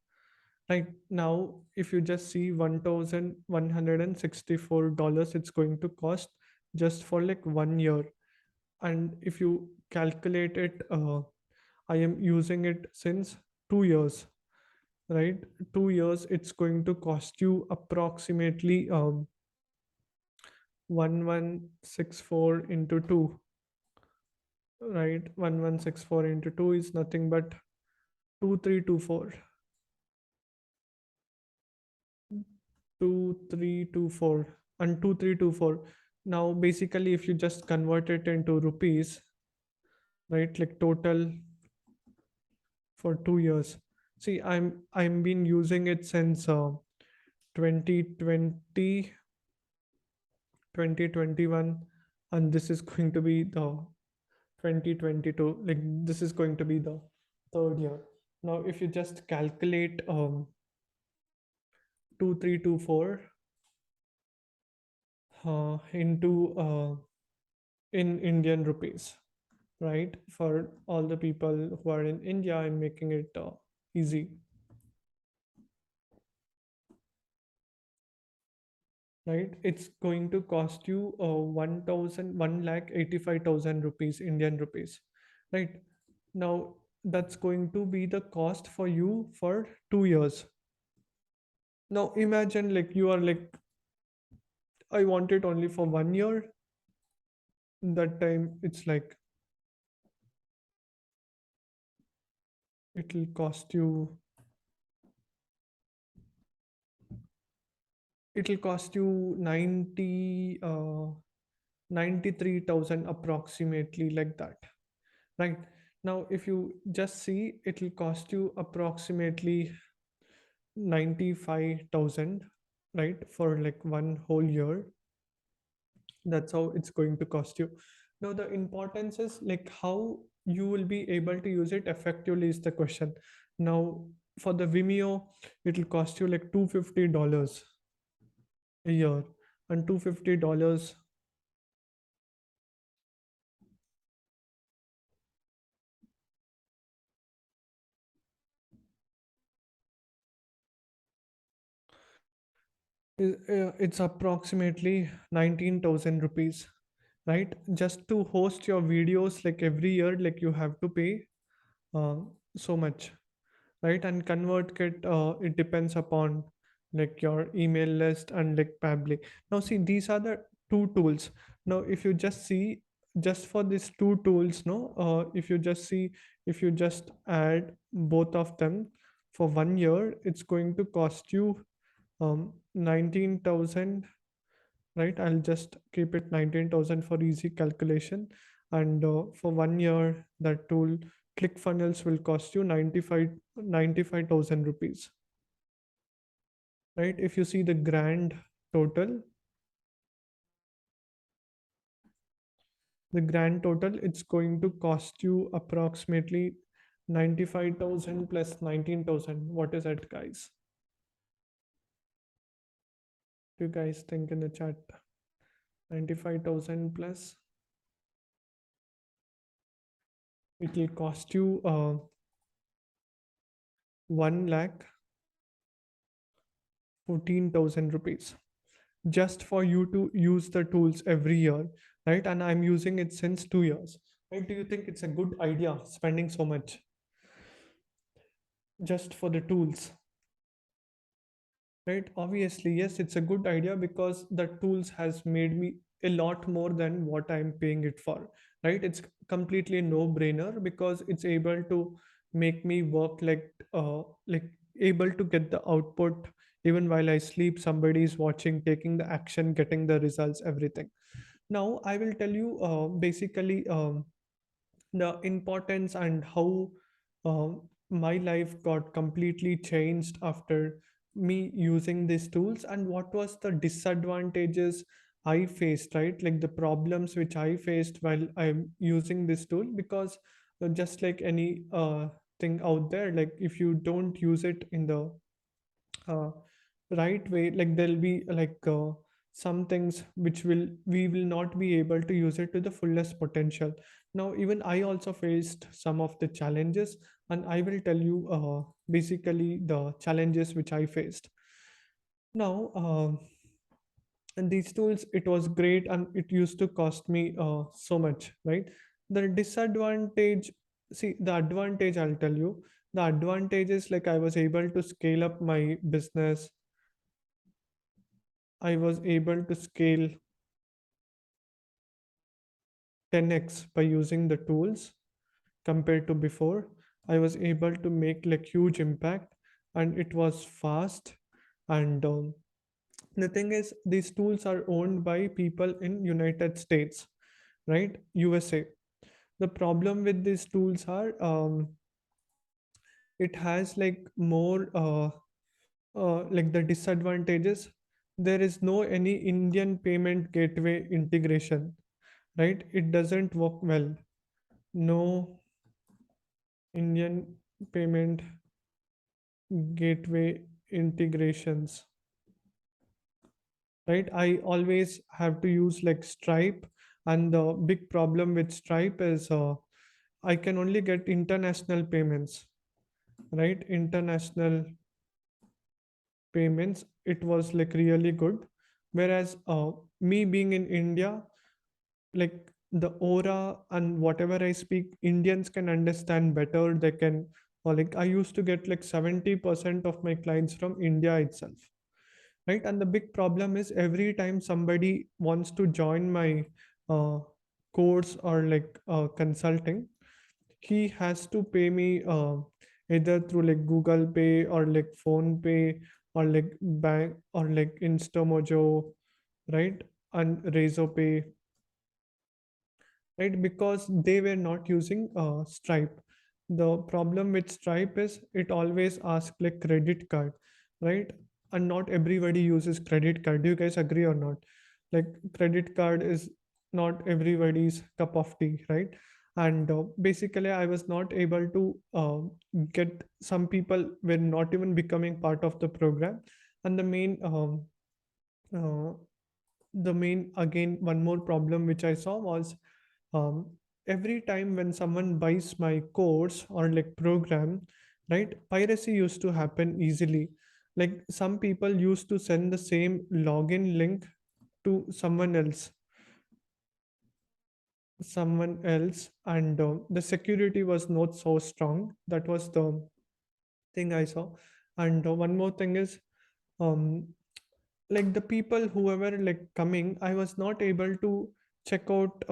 Right now, if you just see $1,164, it's going to cost just for like 1 year. And if you calculate it, I am using it since 2 years, right? 2 years, it's going to cost you approximately 1164 into 2, right? 1164 into 2 is nothing but 2324. 2324 and 2324. Now basically, if you just convert it into rupees, right, like total for 2 years. See, I'm been using it since 2020, 2021, and this is going to be the 2022. Like this is going to be the third year. Now if you just calculate 2324 into in Indian rupees, right? For all the people who are in India, I'm making it easy, right? It's going to cost you 1,85,000 rupees, Indian rupees, right? Now that's going to be the cost for you for 2 years. Now imagine like you are like, I want it only for 1 year. That time it's like it'll cost you it'll cost you 93,000 approximately, like that, right? Now if you just see, it'll cost you approximately 95,000, right, for like 1 whole year. That's how it's going to cost you. Now the importance is like how you will be able to use it effectively is the question. Now for the Vimeo, it'll cost you like $250 a year, and $250 it's approximately 19,000 rupees, right? Just to host your videos, like every year, like you have to pay uh, so much, right? And ConvertKit, it depends upon like your email list and like Pably. Now see, these are the two tools. Now if you just see, just for these two tools, no, if you just see, if you just add both of them for 1 year, it's going to cost you 19,000, right? I'll just keep it 19,000 for easy calculation. And for 1 year, that tool ClickFunnels will cost you 95,000 rupees, right? If you see the grand total, it's going to cost you approximately 95,000 plus 19,000. What is that, guys? Do you guys think in the chat? 95,000 plus, it will cost you 1 lakh 14,000 rupees just for you to use the tools every year, right? And I'm using it since 2 years, right? Do you think it's a good idea spending so much just for the tools? Right, obviously yes, it's a good idea because the tools has made me a lot more than what I'm paying it for, right? It's completely no brainer because it's able to make me work like able to get the output even while I sleep. Somebody is watching, taking the action, getting the results, everything. Now I will tell you basically the importance and how my life got completely changed after me using these tools, and what was the disadvantages I faced, right? Like the problems which I faced while I'm using this tool. Because just like any thing out there, like if you don't use it in the uh, right way, like there'll be some things which we will not be able to use it to the fullest potential. Now even I also faced some of the challenges, and I will tell you basically the challenges which I faced. Now and these tools, it was great and it used to cost me so much, right? The disadvantage, see, the advantage I'll tell you. The advantage is like I was able to scale up my business. I was able to scale 10x by using the tools compared to before. I was able to make like huge impact, and it was fast. And the thing is, these tools are owned by people in United States, right? USA. The problem with these tools are it has like more like the disadvantages. There is no any Indian payment gateway integration, right? It doesn't work well. No Indian payment gateway integrations, right? I always have to use like Stripe, and the big problem with Stripe is I can only get international payments, right? International payments. It was like really good, whereas me being in India, like the aura and whatever I speak, Indians can understand better. They can, or like I used to get like 70% of my clients from India itself, right? And the big problem is every time somebody wants to join my uh, course or like consulting, he has to pay me either through like Google Pay or like Phone Pay or like bank or like Instamojo, right? And Razor Pay, right? Because they were not using Stripe. The problem with Stripe is it always asks like credit card, right? And not everybody uses credit card. Do you guys agree or not? Like credit card is not everybody's cup of tea, right? And basically I was not able to get, some people were not even becoming part of the program. And uh, the main again one more problem which I saw was um, every time when someone buys my course or like program, right, piracy used to happen easily. Like some people used to send the same login link to someone else, and the security was not so strong. That was the thing I saw. And one more thing is um, like the people whoever like coming, I was not able to check out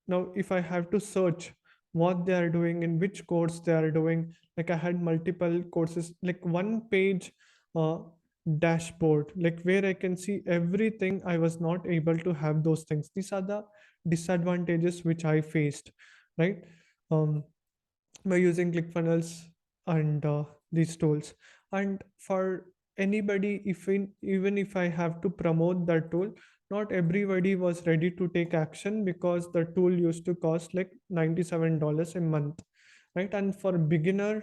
now if I have to search what they are doing, in which course they are doing. Like I had multiple courses, like one page uh, dashboard, like where I can see everything. I was not able to have those things. These are the disadvantages which I faced, right? um, by using ClickFunnels and these tools. And for anybody, even if I have to promote that tool, not everybody was ready to take action because the tool used to cost like $97 a month, right? And for beginner,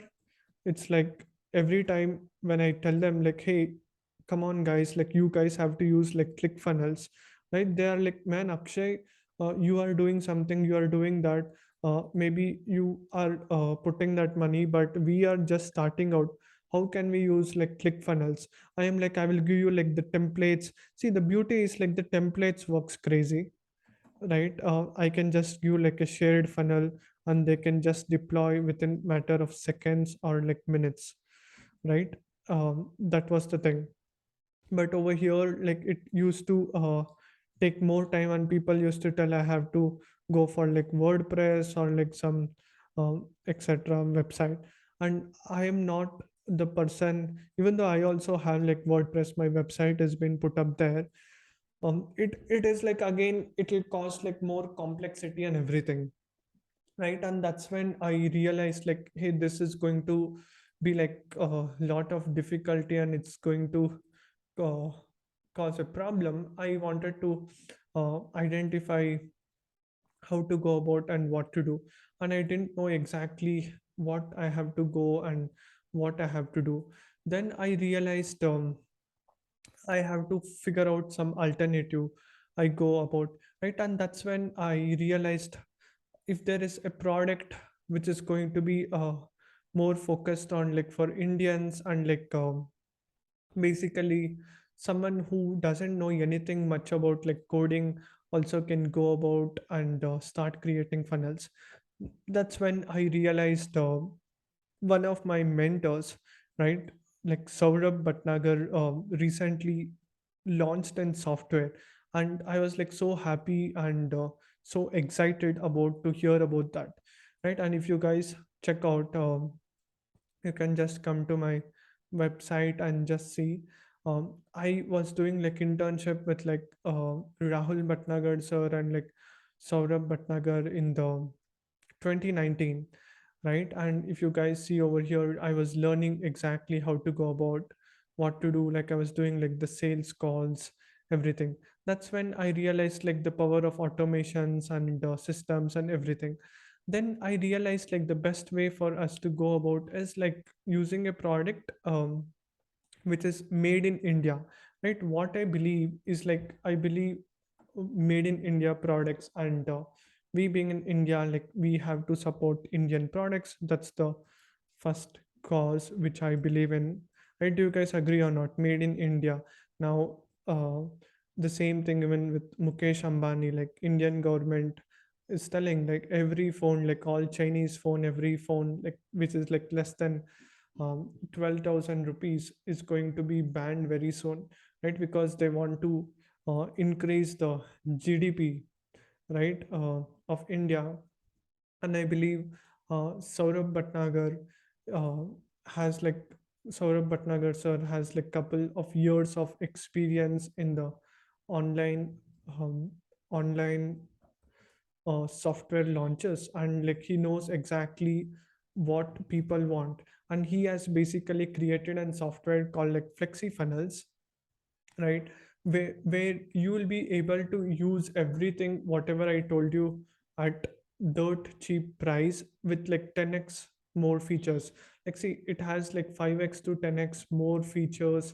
it's like every time when I tell them like, hey, come on guys, like you guys have to use like ClickFunnels right? They are like, man, Akshay, you are doing something, you are doing that. Maybe you are putting that money, but we are just starting out. How can we use like click funnels? I am like, I will give you like the templates. See, the beauty is like the templates works crazy, right? I can just give like a shared funnel, and they can just deploy within matter of seconds or like minutes, right? That was the thing. But over here, like, it used to take more time, and people used to tell I have to go for like WordPress or like some etc website. And I am not the person, even though I also have like WordPress, my website has been put up there. It is like, again, it will cost like more complexity and everything, right? And that's when I realized like, hey, this is going to be like a lot of difficulty, and it's going to uh, cause a problem. I wanted to identify how to go about and what to do, and I didn't know exactly what I have to go and what I have to do. Then I realized I have to figure out some alternative I go about, right? And that's when I realized, if there is a product which is going to be more focused on like for Indians, and like basically someone who doesn't know anything much about like coding also can go about and start creating funnels. That's when I realized one of my mentors, right, like Saurabh Bhatnagar, recently launched in software, and I was like so happy and so excited about to hear about that, right? And if you guys check out, you can just come to my website and just see. I was doing like internship with like Rahul Bhatnagar sir and like Saurabh Bhatnagar in the 2019, right? And if you guys see over here, I was learning exactly how to go about, what to do. Like, I was doing like the sales calls, everything. That's when I realized like the power of automations and systems and everything. Then I realized like the best way for us to go about is like using a product which is made in India, right? What I believe is like, I believe made in India products, and we being in India, like, we have to support Indian products. That's the first cause which I believe in. Right? Do you guys agree or not? Made in India. Now, the same thing even with Mukesh Ambani, like Indian government is telling like every phone, like all Chinese phone, every phone like which is like less than 12,000 rupees is going to be banned very soon, right? Because they want to increase the GDP, right, of India. And I believe Saurabh Bhatnagar uh, has like Saurabh Bhatnagar sir has like couple of years of experience in the online um, online software launches, and like he knows exactly what people want. And he has basically created a software called like Flexi funnels, right? Where you will be able to use everything whatever I told you at dirt cheap price with like 10x more features. Like, see, it has like 5x to 10x more features,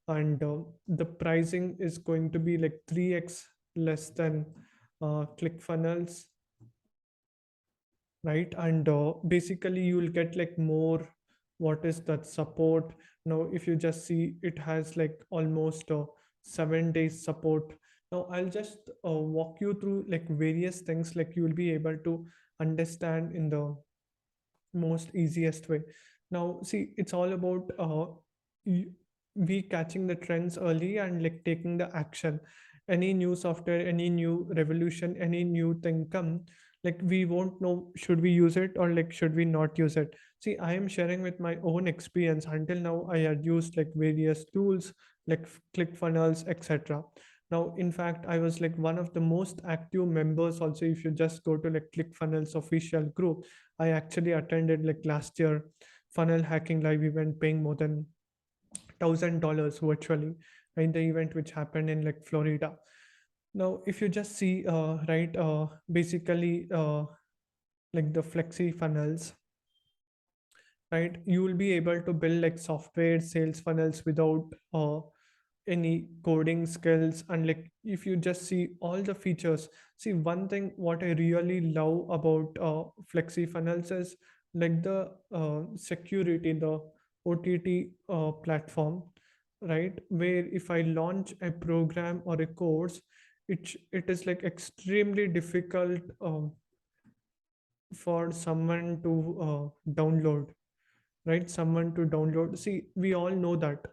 and the pricing is going to be like 3x less than ClickFunnels, right? And basically you will get like more, what is that support. Now if you just see, it has like almost 7 days support. Now I'll just walk you through like various things, like you will be able to understand in the most easiest way. Now see, it's all about y- we catching the trends early and like taking the action. Any new software, any new revolution, any new thing come, like we won't know should we use it or like should we not use it. See, I am sharing with my own experience. Until now I had used like various tools like click funnels, etc. Now in fact I was like one of the most active members also. If you just go to like click funnels official group, I actually attended like last year funnel hacking live event, paying more than $1,000 virtually in the event which happened in like Florida. Now, if you just see, right, basically like the Flexi funnels, right, you will be able to build like software sales funnels without any coding skills. And like if you just see all the features, see one thing what I really love about Flexi funnels is like the security, the OTT platform, right, where if I launch a program or a course, it is like extremely difficult for someone to download, right, someone to download. See, we all know that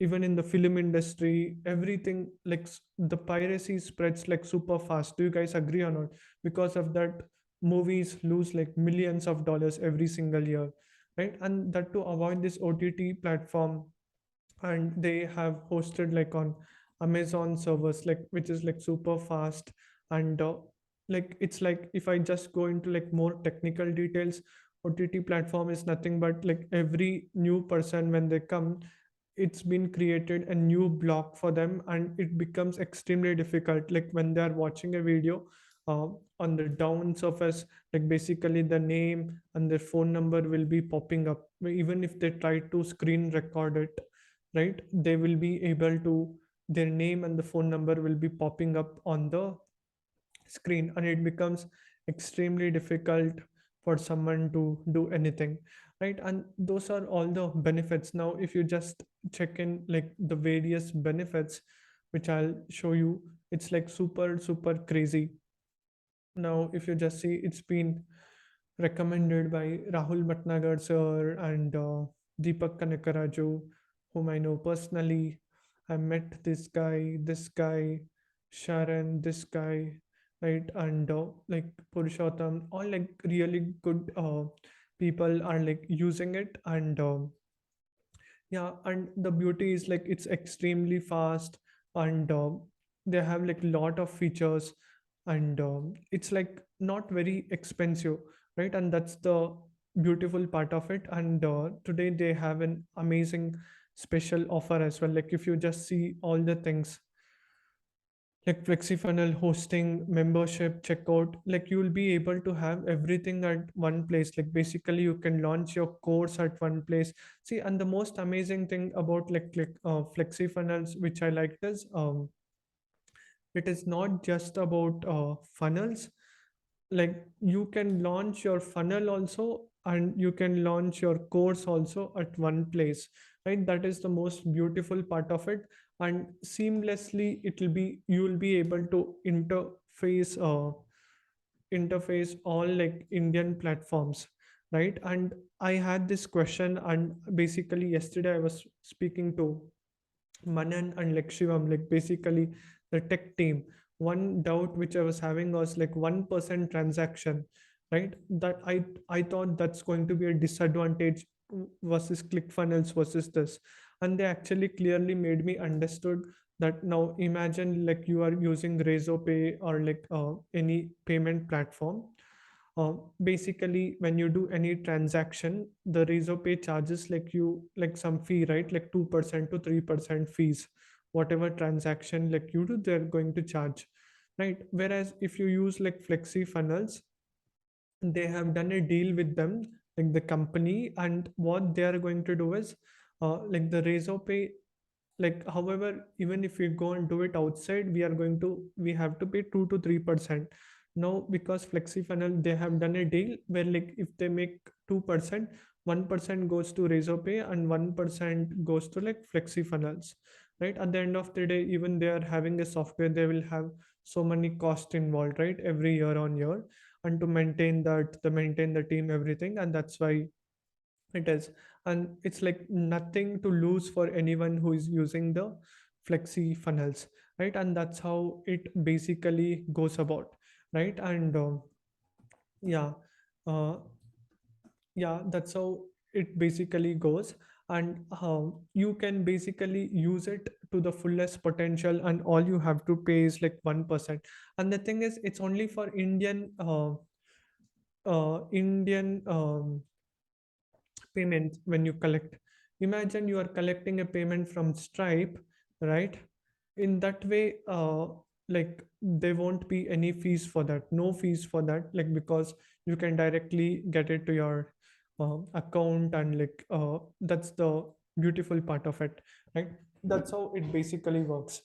even in the film industry, everything like the piracy spreads like super fast. Do you guys agree or not? Because of that, movies lose like millions of dollars every single year, right? And that to avoid this OTT platform, and they have hosted like on Amazon servers, like which is like super fast. And like it's like if I just go into like more technical details, OTT platform is nothing but like every new person when they come, it's been created a new block for them, and it becomes extremely difficult like when they are watching a video uh, on the down surface, like basically the name and their phone number will be popping up. Even if they try to screen record it, right, they will be able to, their name and the phone number will be popping up on the screen, and it becomes extremely difficult for someone to do anything, right? And those are all the benefits. Now if you just check in like the various benefits which I'll show you, it's like super crazy. Now if you just see, it's been recommended by Rahul Bhatnagar sir and Deepak Kanakaraju, whom I know personally. I met this guy, Sharon, this guy, right, and like Purushottam, all like really good people are like using it. And yeah, and the beauty is like it's extremely fast, and they have like lot of features, and it's like not very expensive, right? And that's the beautiful part of it. And today they have an amazing special offer as well. Like if you just see all the things like FlexiFunnel, hosting, membership, checkout, like you will be able to have everything at one place. Like basically you can launch your course at one place. See, and the most amazing thing about like FlexiFunnels, which I liked, is it is not just about funnels. Like you can launch your funnel also, and you can launch your course also at one place, right? That is the most beautiful part of it. And seamlessly it will be, you will be able to interface all like Indian platforms, right? And I had this question, and basically yesterday I was speaking to Manan and like Shivam, like basically the tech team. One doubt which I was having was like 1% transaction, right? That I thought that's going to be a disadvantage versus ClickFunnels versus this. And they actually clearly made me understood that now imagine like you are using Razorpay or like any payment platform. Basically when you do any transaction, the Razorpay charges like you like some fee, right, like 2% to 3% fees. Whatever transaction like you do, they're going to charge, right? Whereas if you use like Flexi funnels, they have done a deal with them, like the company, and what they are going to do is like the Razorpay, like however even if we go and do it outside, we have to pay 2 to 3%. Now because Flexi funnel, they have done a deal where like if they make 2%, 1% goes to Razorpay and 1% goes to like Flexi funnels, right? At the end of the day, even they are having a software, they will have so many costs involved, right, every year on year, and to maintain that, the maintain the team, everything. And that's why it is. And it's like nothing to lose for anyone who is using the Flexi funnels, right? And that's how it basically goes about, right? And yeah, uh, yeah, that's how it basically goes. And you can basically use it to the fullest potential, and all you have to pay is like 1%. And the thing is, it's only for Indian payment. When you collect, imagine you are collecting a payment from Stripe, right? In that way, like there won't be any fees for that, no fees for that, like because you can directly get it to your account. And like that's the beautiful part of it, right? That's how it basically works.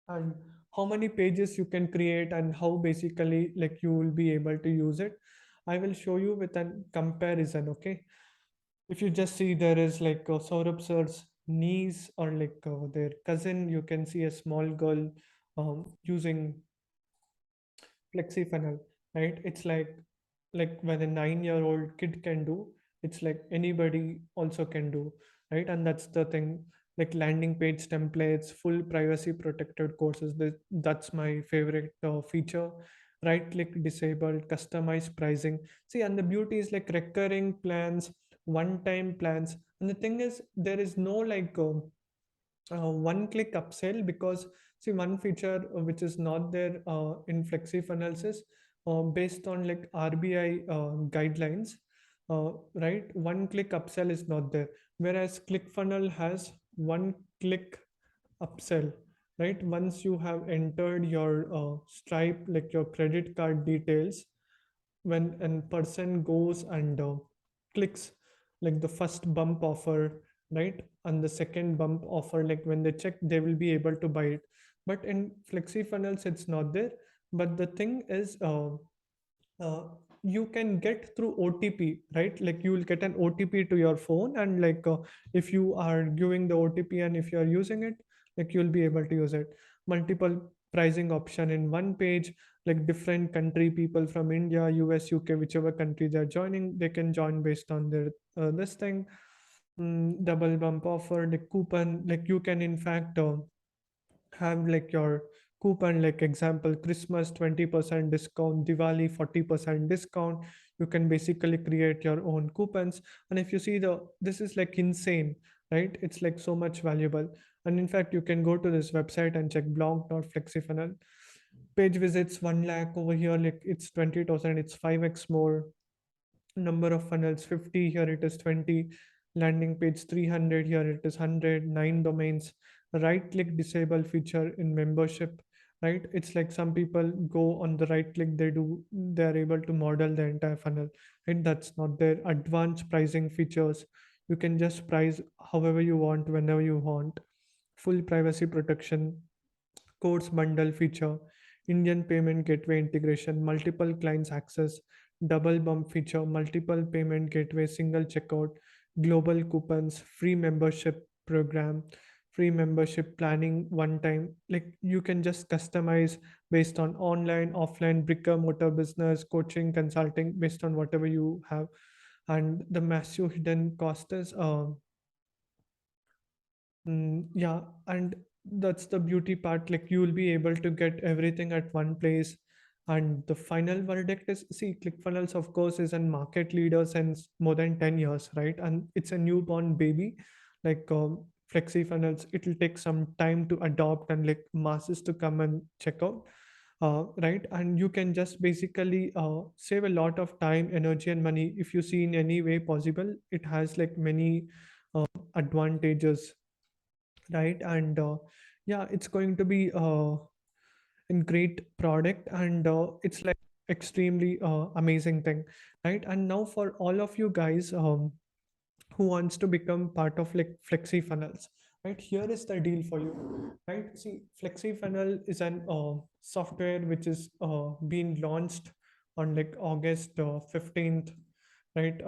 And how many pages you can create and how basically like you will be able to use it, I will show you with a comparison. Okay, if you just see, there is like Saurabh sir's niece or like their cousin, you can see a small girl using flexi funnel, right? It's like when a 9-year-old kid can do, it's like anybody also can do, right? And that's the thing, like landing page templates, full privacy protected courses. That's my favorite feature. Right click disabled, customized pricing. See, and the beauty is like recurring plans, one time plans. And the thing is, there is no like one click upsell, because see, one feature which is not there in flexi funnels is based on like RBI guidelines, right? One click upsell is not there, whereas ClickFunnel has one click upsell, right? Once you have entered your Stripe, like your credit card details, when a person goes and clicks like the first bump offer, right, and the second bump offer, like when they check, they will be able to buy it. But in flexi funnels it's not there. But the thing is, uh, you can get through OTP, right? Like you will get an OTP to your phone, and like if you are giving the OTP and if you are using it, like you'll be able to use it. Multiple pricing option in one page, like different country people from India, US, UK, whichever country they're joining, they can join based on their this thing. Double bump offer, the coupon, like you can in fact have like your coupon, like example Christmas 20% discount, Diwali 40% discount. You can basically create your own coupons. And if you see, the this is like insane, right? It's like so much valuable. And in fact, you can go to this website and check blog.flexifunnel. Page visits 1 lakh over here, like it's 20,000, it's 5x more. Number of funnels 50, here it is 20. Landing page 300, here it is 100. 9 domains. Right click disable feature in membership, right? It's like some people go on the right click, they are able to model the entire funnel, right? That's not their advanced pricing features. You can just price however you want, whenever you want. Full privacy protection, course bundle feature, Indian payment gateway integration, multiple clients access, double bump feature, multiple payment gateway, single checkout, global coupons, free membership program, free membership planning one time. Like you can just customize based on online, offline, brick and mortar business, coaching, consulting, based on whatever you have. And the massive hidden cost is yeah, and that's the beauty part. Like you will be able to get everything at one place. And the final verdict is, see, ClickFunnels, of course, is a market leader since more than 10 years, right? And it's a newborn baby. Like Flexi Funnels, it'll take some time to adopt and like masses to come and check out. Right, and you can just basically save a lot of time, energy, and money if you see in any way possible. It has like many advantages, right? And yeah, it's going to be a great product, and it's like extremely amazing thing, right? And now for all of you guys who wants to become part of like flexi funnels, right, here is the deal for you, right? See, flexi funnel is an software which is being launched on like August 15th, right?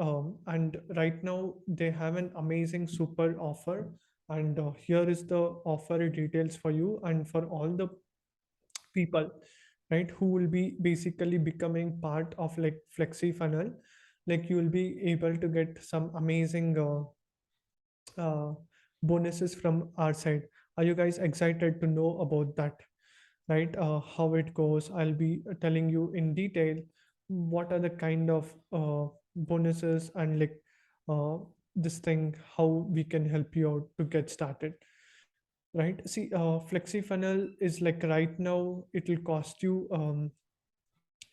And right now they have an amazing super offer. And here is the offer details for you and for all the people, right, who will be basically becoming part of like flexi funnel. Like you will be able to get some amazing uh, bonuses from our side. Are you guys excited to know about that? Right, how it goes, I'll be telling you in detail what are the kind of bonuses and like uh, this thing, how we can help you out to get started. Right, see, flexi funnel is like right now it'll cost you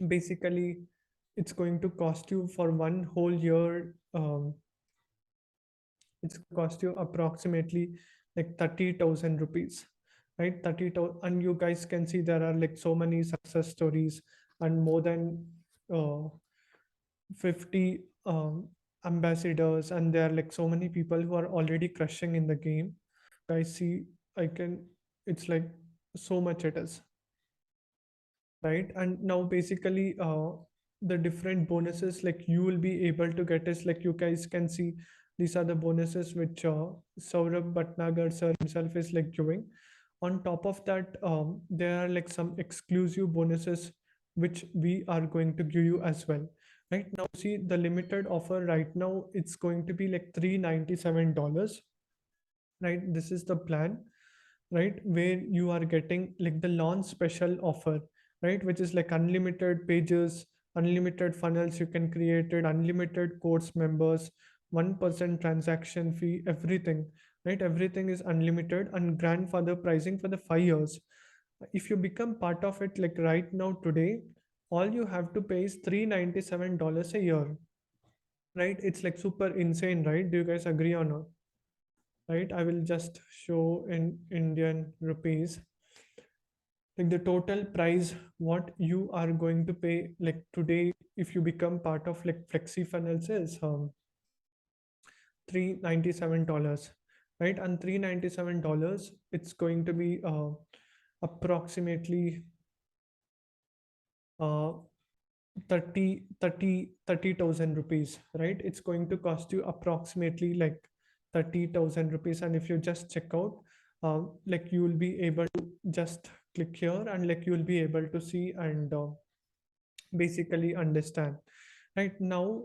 basically, it's going to cost you for one whole year, it's going to cost you approximately like 30,000 rupees, right? 30,000. And you guys can see there are like so many success stories and more than 50 ambassadors, and there are like so many people who are already crushing in the game. guys see, I can, it's like so much it is, right? And now basically the different bonuses like you will be able to get is like you guys can see these are the bonuses which Saurabh Bhatnagar sir himself is like giving. On top of that, there are like some exclusive bonuses which we are going to give you as well. Right now, see the limited offer right now, it's going to be like $397. Right, this is the plan, right, where you are getting like the launch special offer, right, which is like unlimited pages, unlimited funnels you can create it, unlimited course members, 1% transaction fee, everything, right, everything is unlimited and grandfather pricing for the 5 years. If you become part of it like right now today, all you have to pay is $397 a year, right? It's like super insane, right? Do you guys agree or not? Right, I will just show in Indian rupees like the total price what you are going to pay like today if you become part of like Flexi funnels is $397, right? And $397 it's going to be approximately uh, 30,000 rupees, right? It's going to cost you approximately like 30,000 rupees. And if you just check out, like you will be able to just click here and like you will be able to see and basically understand. Right now,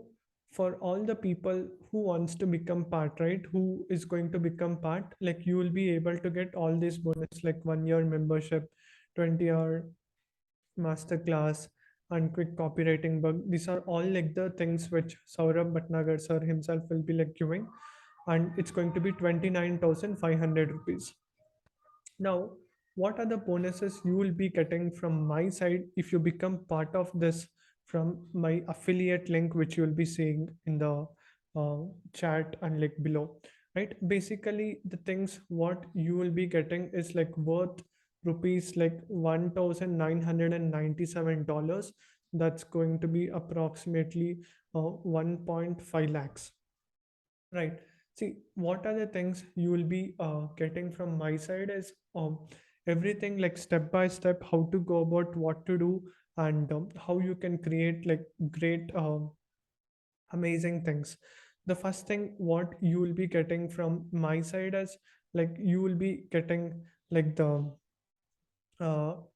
for all the people who wants to become part, right, who is going to become part, like you will be able to get all these bonus like 1 year membership, 20-hour masterclass, and quick copywriting bug. These are all like the things which Saurabh Bhatnagar sir himself will be like giving, and it's going to be 29,500 rupees. Now, what are the bonuses you will be getting from my side if you become part of this from my affiliate link, which you will be seeing in the uh, chat and like below, right? Basically, the things what you will be getting is like worth rupees like $1,997. That's going to be approximately 1.5 lakhs. Right. See, what are the things you will be getting from my side is everything like step by step, how to go about what to do, and how you can create like great, amazing things. The first thing what you will be getting from my side is like you will be getting like the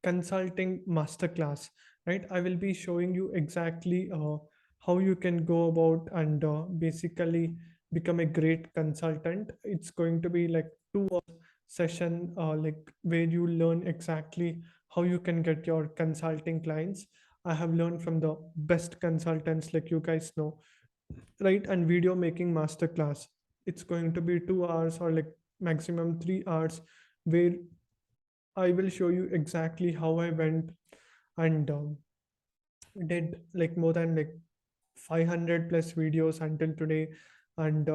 consulting masterclass, right? I will be showing you exactly how you can go about and basically become a great consultant. It's going to be like 2 hours session, like where you learn exactly how you can get your consulting clients. I have learned from the best consultants, like you guys know, right? And video making masterclass. It's going to be 2 hours or like maximum 3 hours, where I will show you exactly how I went and did like more than like 500 plus videos until today, and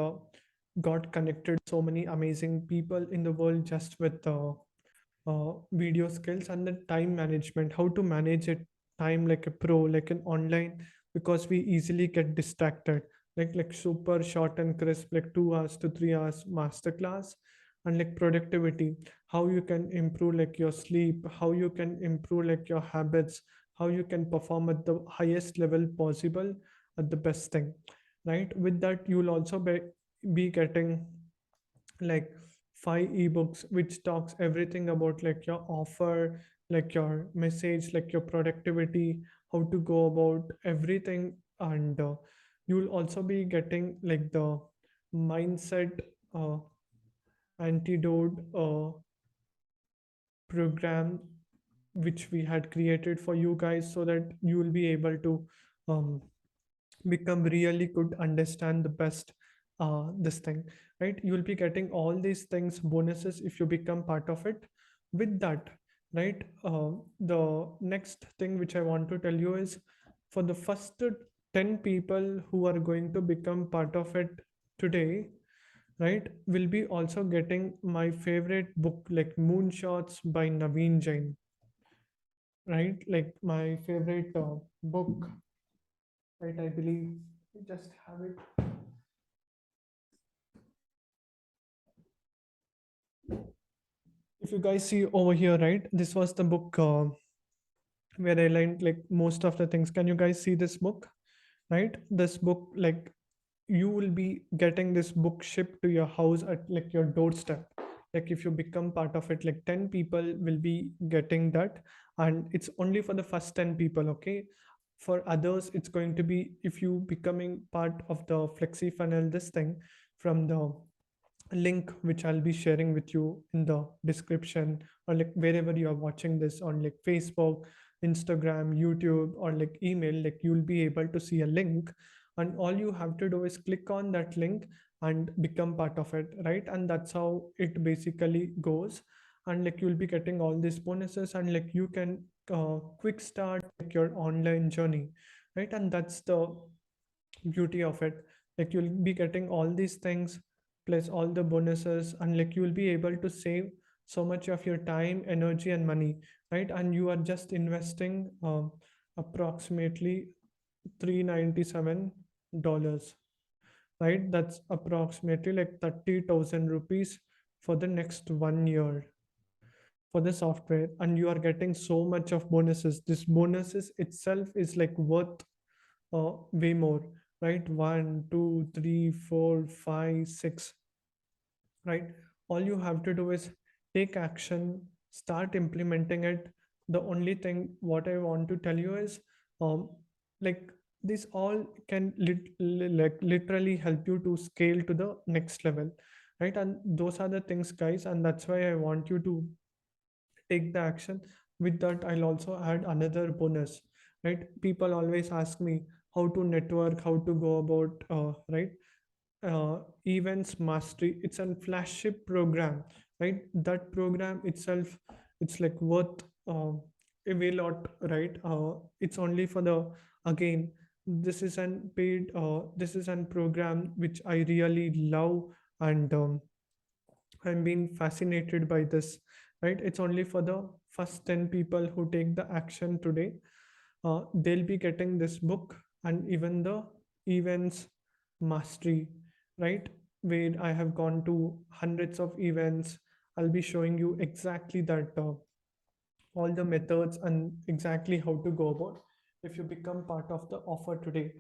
got connected so many amazing people in the world just with video skills and the time management, how to manage it time like a pro, like an online, because we easily get distracted. Like super short and crisp, like 2 hours to 3 hours masterclass. And like productivity, how you can improve like your sleep, how you can improve like your habits, how you can perform at the highest level possible at the best thing, right? With that, you will also be getting like 5 ebooks which talks everything about like your offer, like your message, like your productivity, how to go about everything. And you will also be getting like the mindset uh, antidote program which we had created for you guys, so that you will be able to um, become really good, understand the best this thing, right? You will be getting all these things bonuses if you become part of it. With that, right, the next thing which I want to tell you is for the first 10 people who are going to become part of it today, right, will be also getting my favorite book like Moonshots by Naveen Jain, right? Like my favorite book, right? I believe I just have it. If you guys see over here, right, this was the book where I learned like most of the things. Can you guys see this book? Right, this book, like, you will be getting this book shipped to your house at like your doorstep. Like if you become part of it, like 10 people will be getting that, and it's only for the first 10 people, okay? For others, it's going to be, if you becoming part of the Flexi funnel, this thing, from the link which I'll be sharing with you in the description, or like wherever you are watching this, on like Facebook, Instagram, YouTube, or like email, like you'll be able to see a link, and all you have to do is click on that link and become part of it, right? And that's how it basically goes. And like you'll be getting all these bonuses, and like you can quick start like your online journey, right? And that's the beauty of it. Like you'll be getting all these things plus all the bonuses, and like you'll be able to save so much of your time, energy, and money, right? And you are just investing approximately $397, right? That's approximately like 30,000 rupees for the next 1 year for the software, and you are getting so much of bonuses. This bonuses itself is like worth way more, right? One, two, three, four, five, six, right? All you have to do is take action, start implementing it. The only thing what I want to tell you is, um, like, this all can like literally help you to scale to the next level, right? And those are the things, guys, and that's why I want you to take the action. With that, I'll also add another bonus, right? People always ask me how to network, how to go about, right? Events mastery, it's a flagship program, right? That program itself, it's like worth a way lot, right? It's only for the, again, this is an paid, this is an program which I really love, and I'm being fascinated by this, right? It's only for the first 10 people who take the action today. They'll be getting this book, and even the events mastery, right? Where I have gone to hundreds of events. I'll be showing you exactly that, all the methods and exactly how to go about if you become part of the offer today,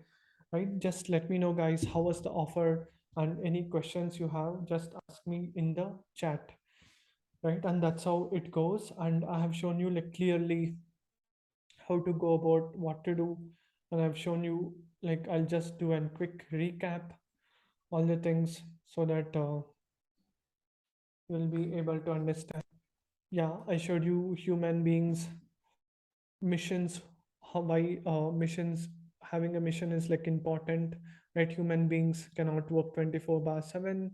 right? Just let me know, guys, how was the offer, and any questions you have, just ask me in the chat, right? And that's how it goes, and I have shown you like clearly how to go about what to do, and I've shown you, like, I'll just do a quick recap all the things so that you'll be able to understand. Yeah, I showed you human beings, missions, how, why missions, having a mission is like important, right? Human beings cannot work 24 by 7.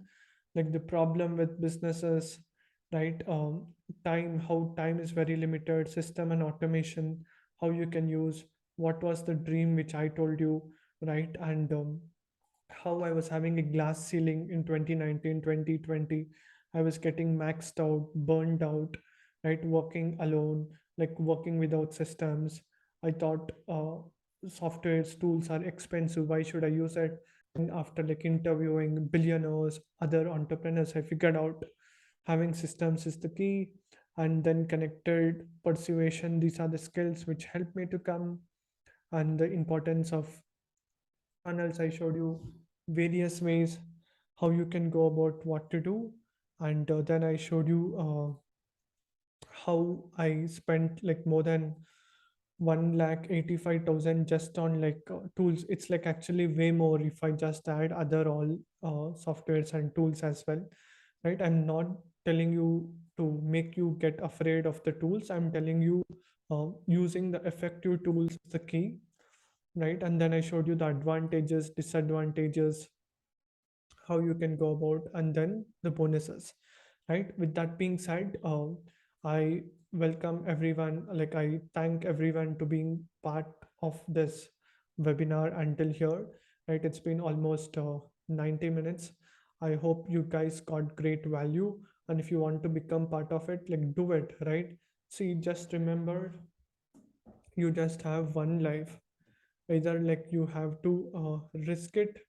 Like the problem with businesses, right? Time, how time is very limited, system and automation, how you can use, what was the dream which I told you, right? And how I was having a glass ceiling in 2019, 2020. I was getting maxed out, burned out, right? Working alone, like working without systems. I thought software tools are expensive. Why should I use it? And after like interviewing billionaires, other entrepreneurs, I figured out having systems is the key. And then connected persuasion. These are the skills which help me to come, and the importance of funnels. I showed you various ways how you can go about what to do, and then I showed you how I spent like more than 1,85,000 just on like tools. It's like actually way more if I just add other all softwares and tools as well, right? I'm not telling you to make you get afraid of the tools. I'm telling you using the effective tools is the key, right? And then I showed you the advantages, disadvantages, how you can go about, and then the bonuses, right? With that being said, I welcome everyone, like I thank everyone to being part of this webinar until here, right? It's been almost 90 minutes. I hope you guys got great value, and if you want to become part of it, like do it, right? See, just remember, you just have one life. Either like you have to risk it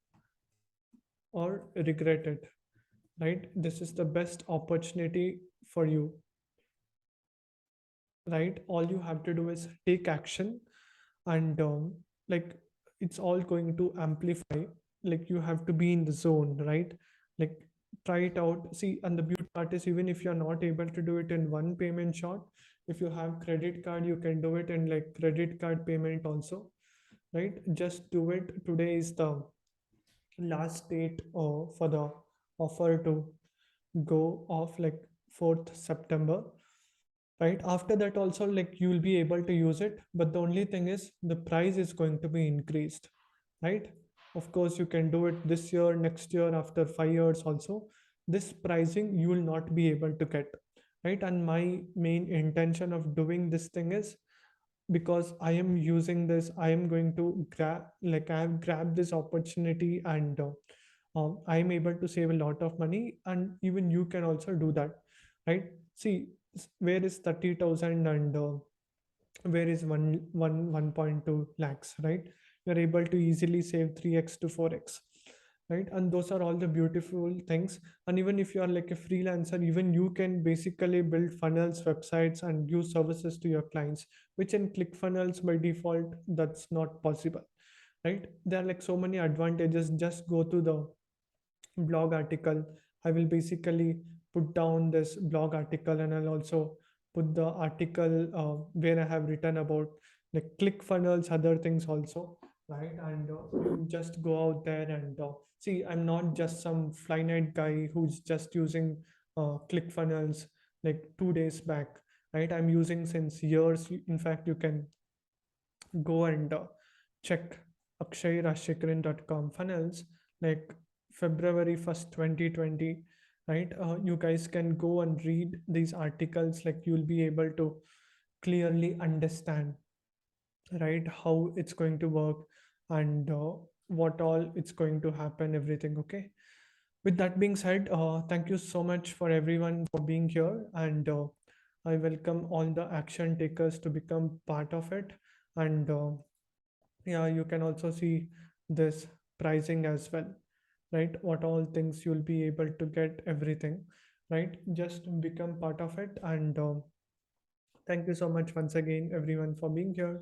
or regret it, right? This is the best opportunity for you. right? All you have to do is take action, and like it's all going to amplify. Like you have to be in the zone, right? Like try it out. See, and the beauty part is, even if you're not able to do it in one payment shot, if you have credit card, you can do it in like credit card payment also, right? Just do it. Today is the last date for the offer to go off, like 4th September, right? After that also, like you'll be able to use it, but the only thing is the price is going to be increased, right? Of course, you can do it this year, next year, after 5 years also. This pricing you will not be able to get, right? And my main intention of doing this thing is because I am using this, I am going to grab, like I have grabbed this opportunity, and I am able to save a lot of money, and even you can also do that, right? See, where is 30,000 and where is 1.2 lakhs, right? You're able to easily save 3x to 4x, right? And those are all the beautiful things. And even if you are like a freelancer, even you can basically build funnels, websites, and give services to your clients, which in ClickFunnels by default that's not possible, right? There are like so many advantages. Just go to the blog article. I will basically put down this blog article, and I'll also put the article where I have written about like click funnels, other things also, right? And you just go out there and see, I'm not just some fly night guy who's just using click funnels like 2 days back, right? I'm using since years. In fact, you can go and check akshayrajsheakaran.com funnels, like February 1st, 2020, right? You guys can go and read these articles. Like you'll be able to clearly understand, right, how it's going to work, and what all it's going to happen, everything. Okay, with that being said, thank you so much for everyone for being here, and I welcome all the action takers to become part of it. And yeah, you can also see this pricing as well, right? What all things you'll be able to get, everything, right? Just become part of it. And thank you so much once again, everyone, for being here.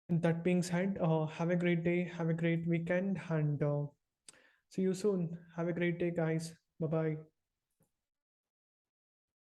And that being said, have a great day, have a great weekend, and see you soon. Have a great day, guys. Bye bye.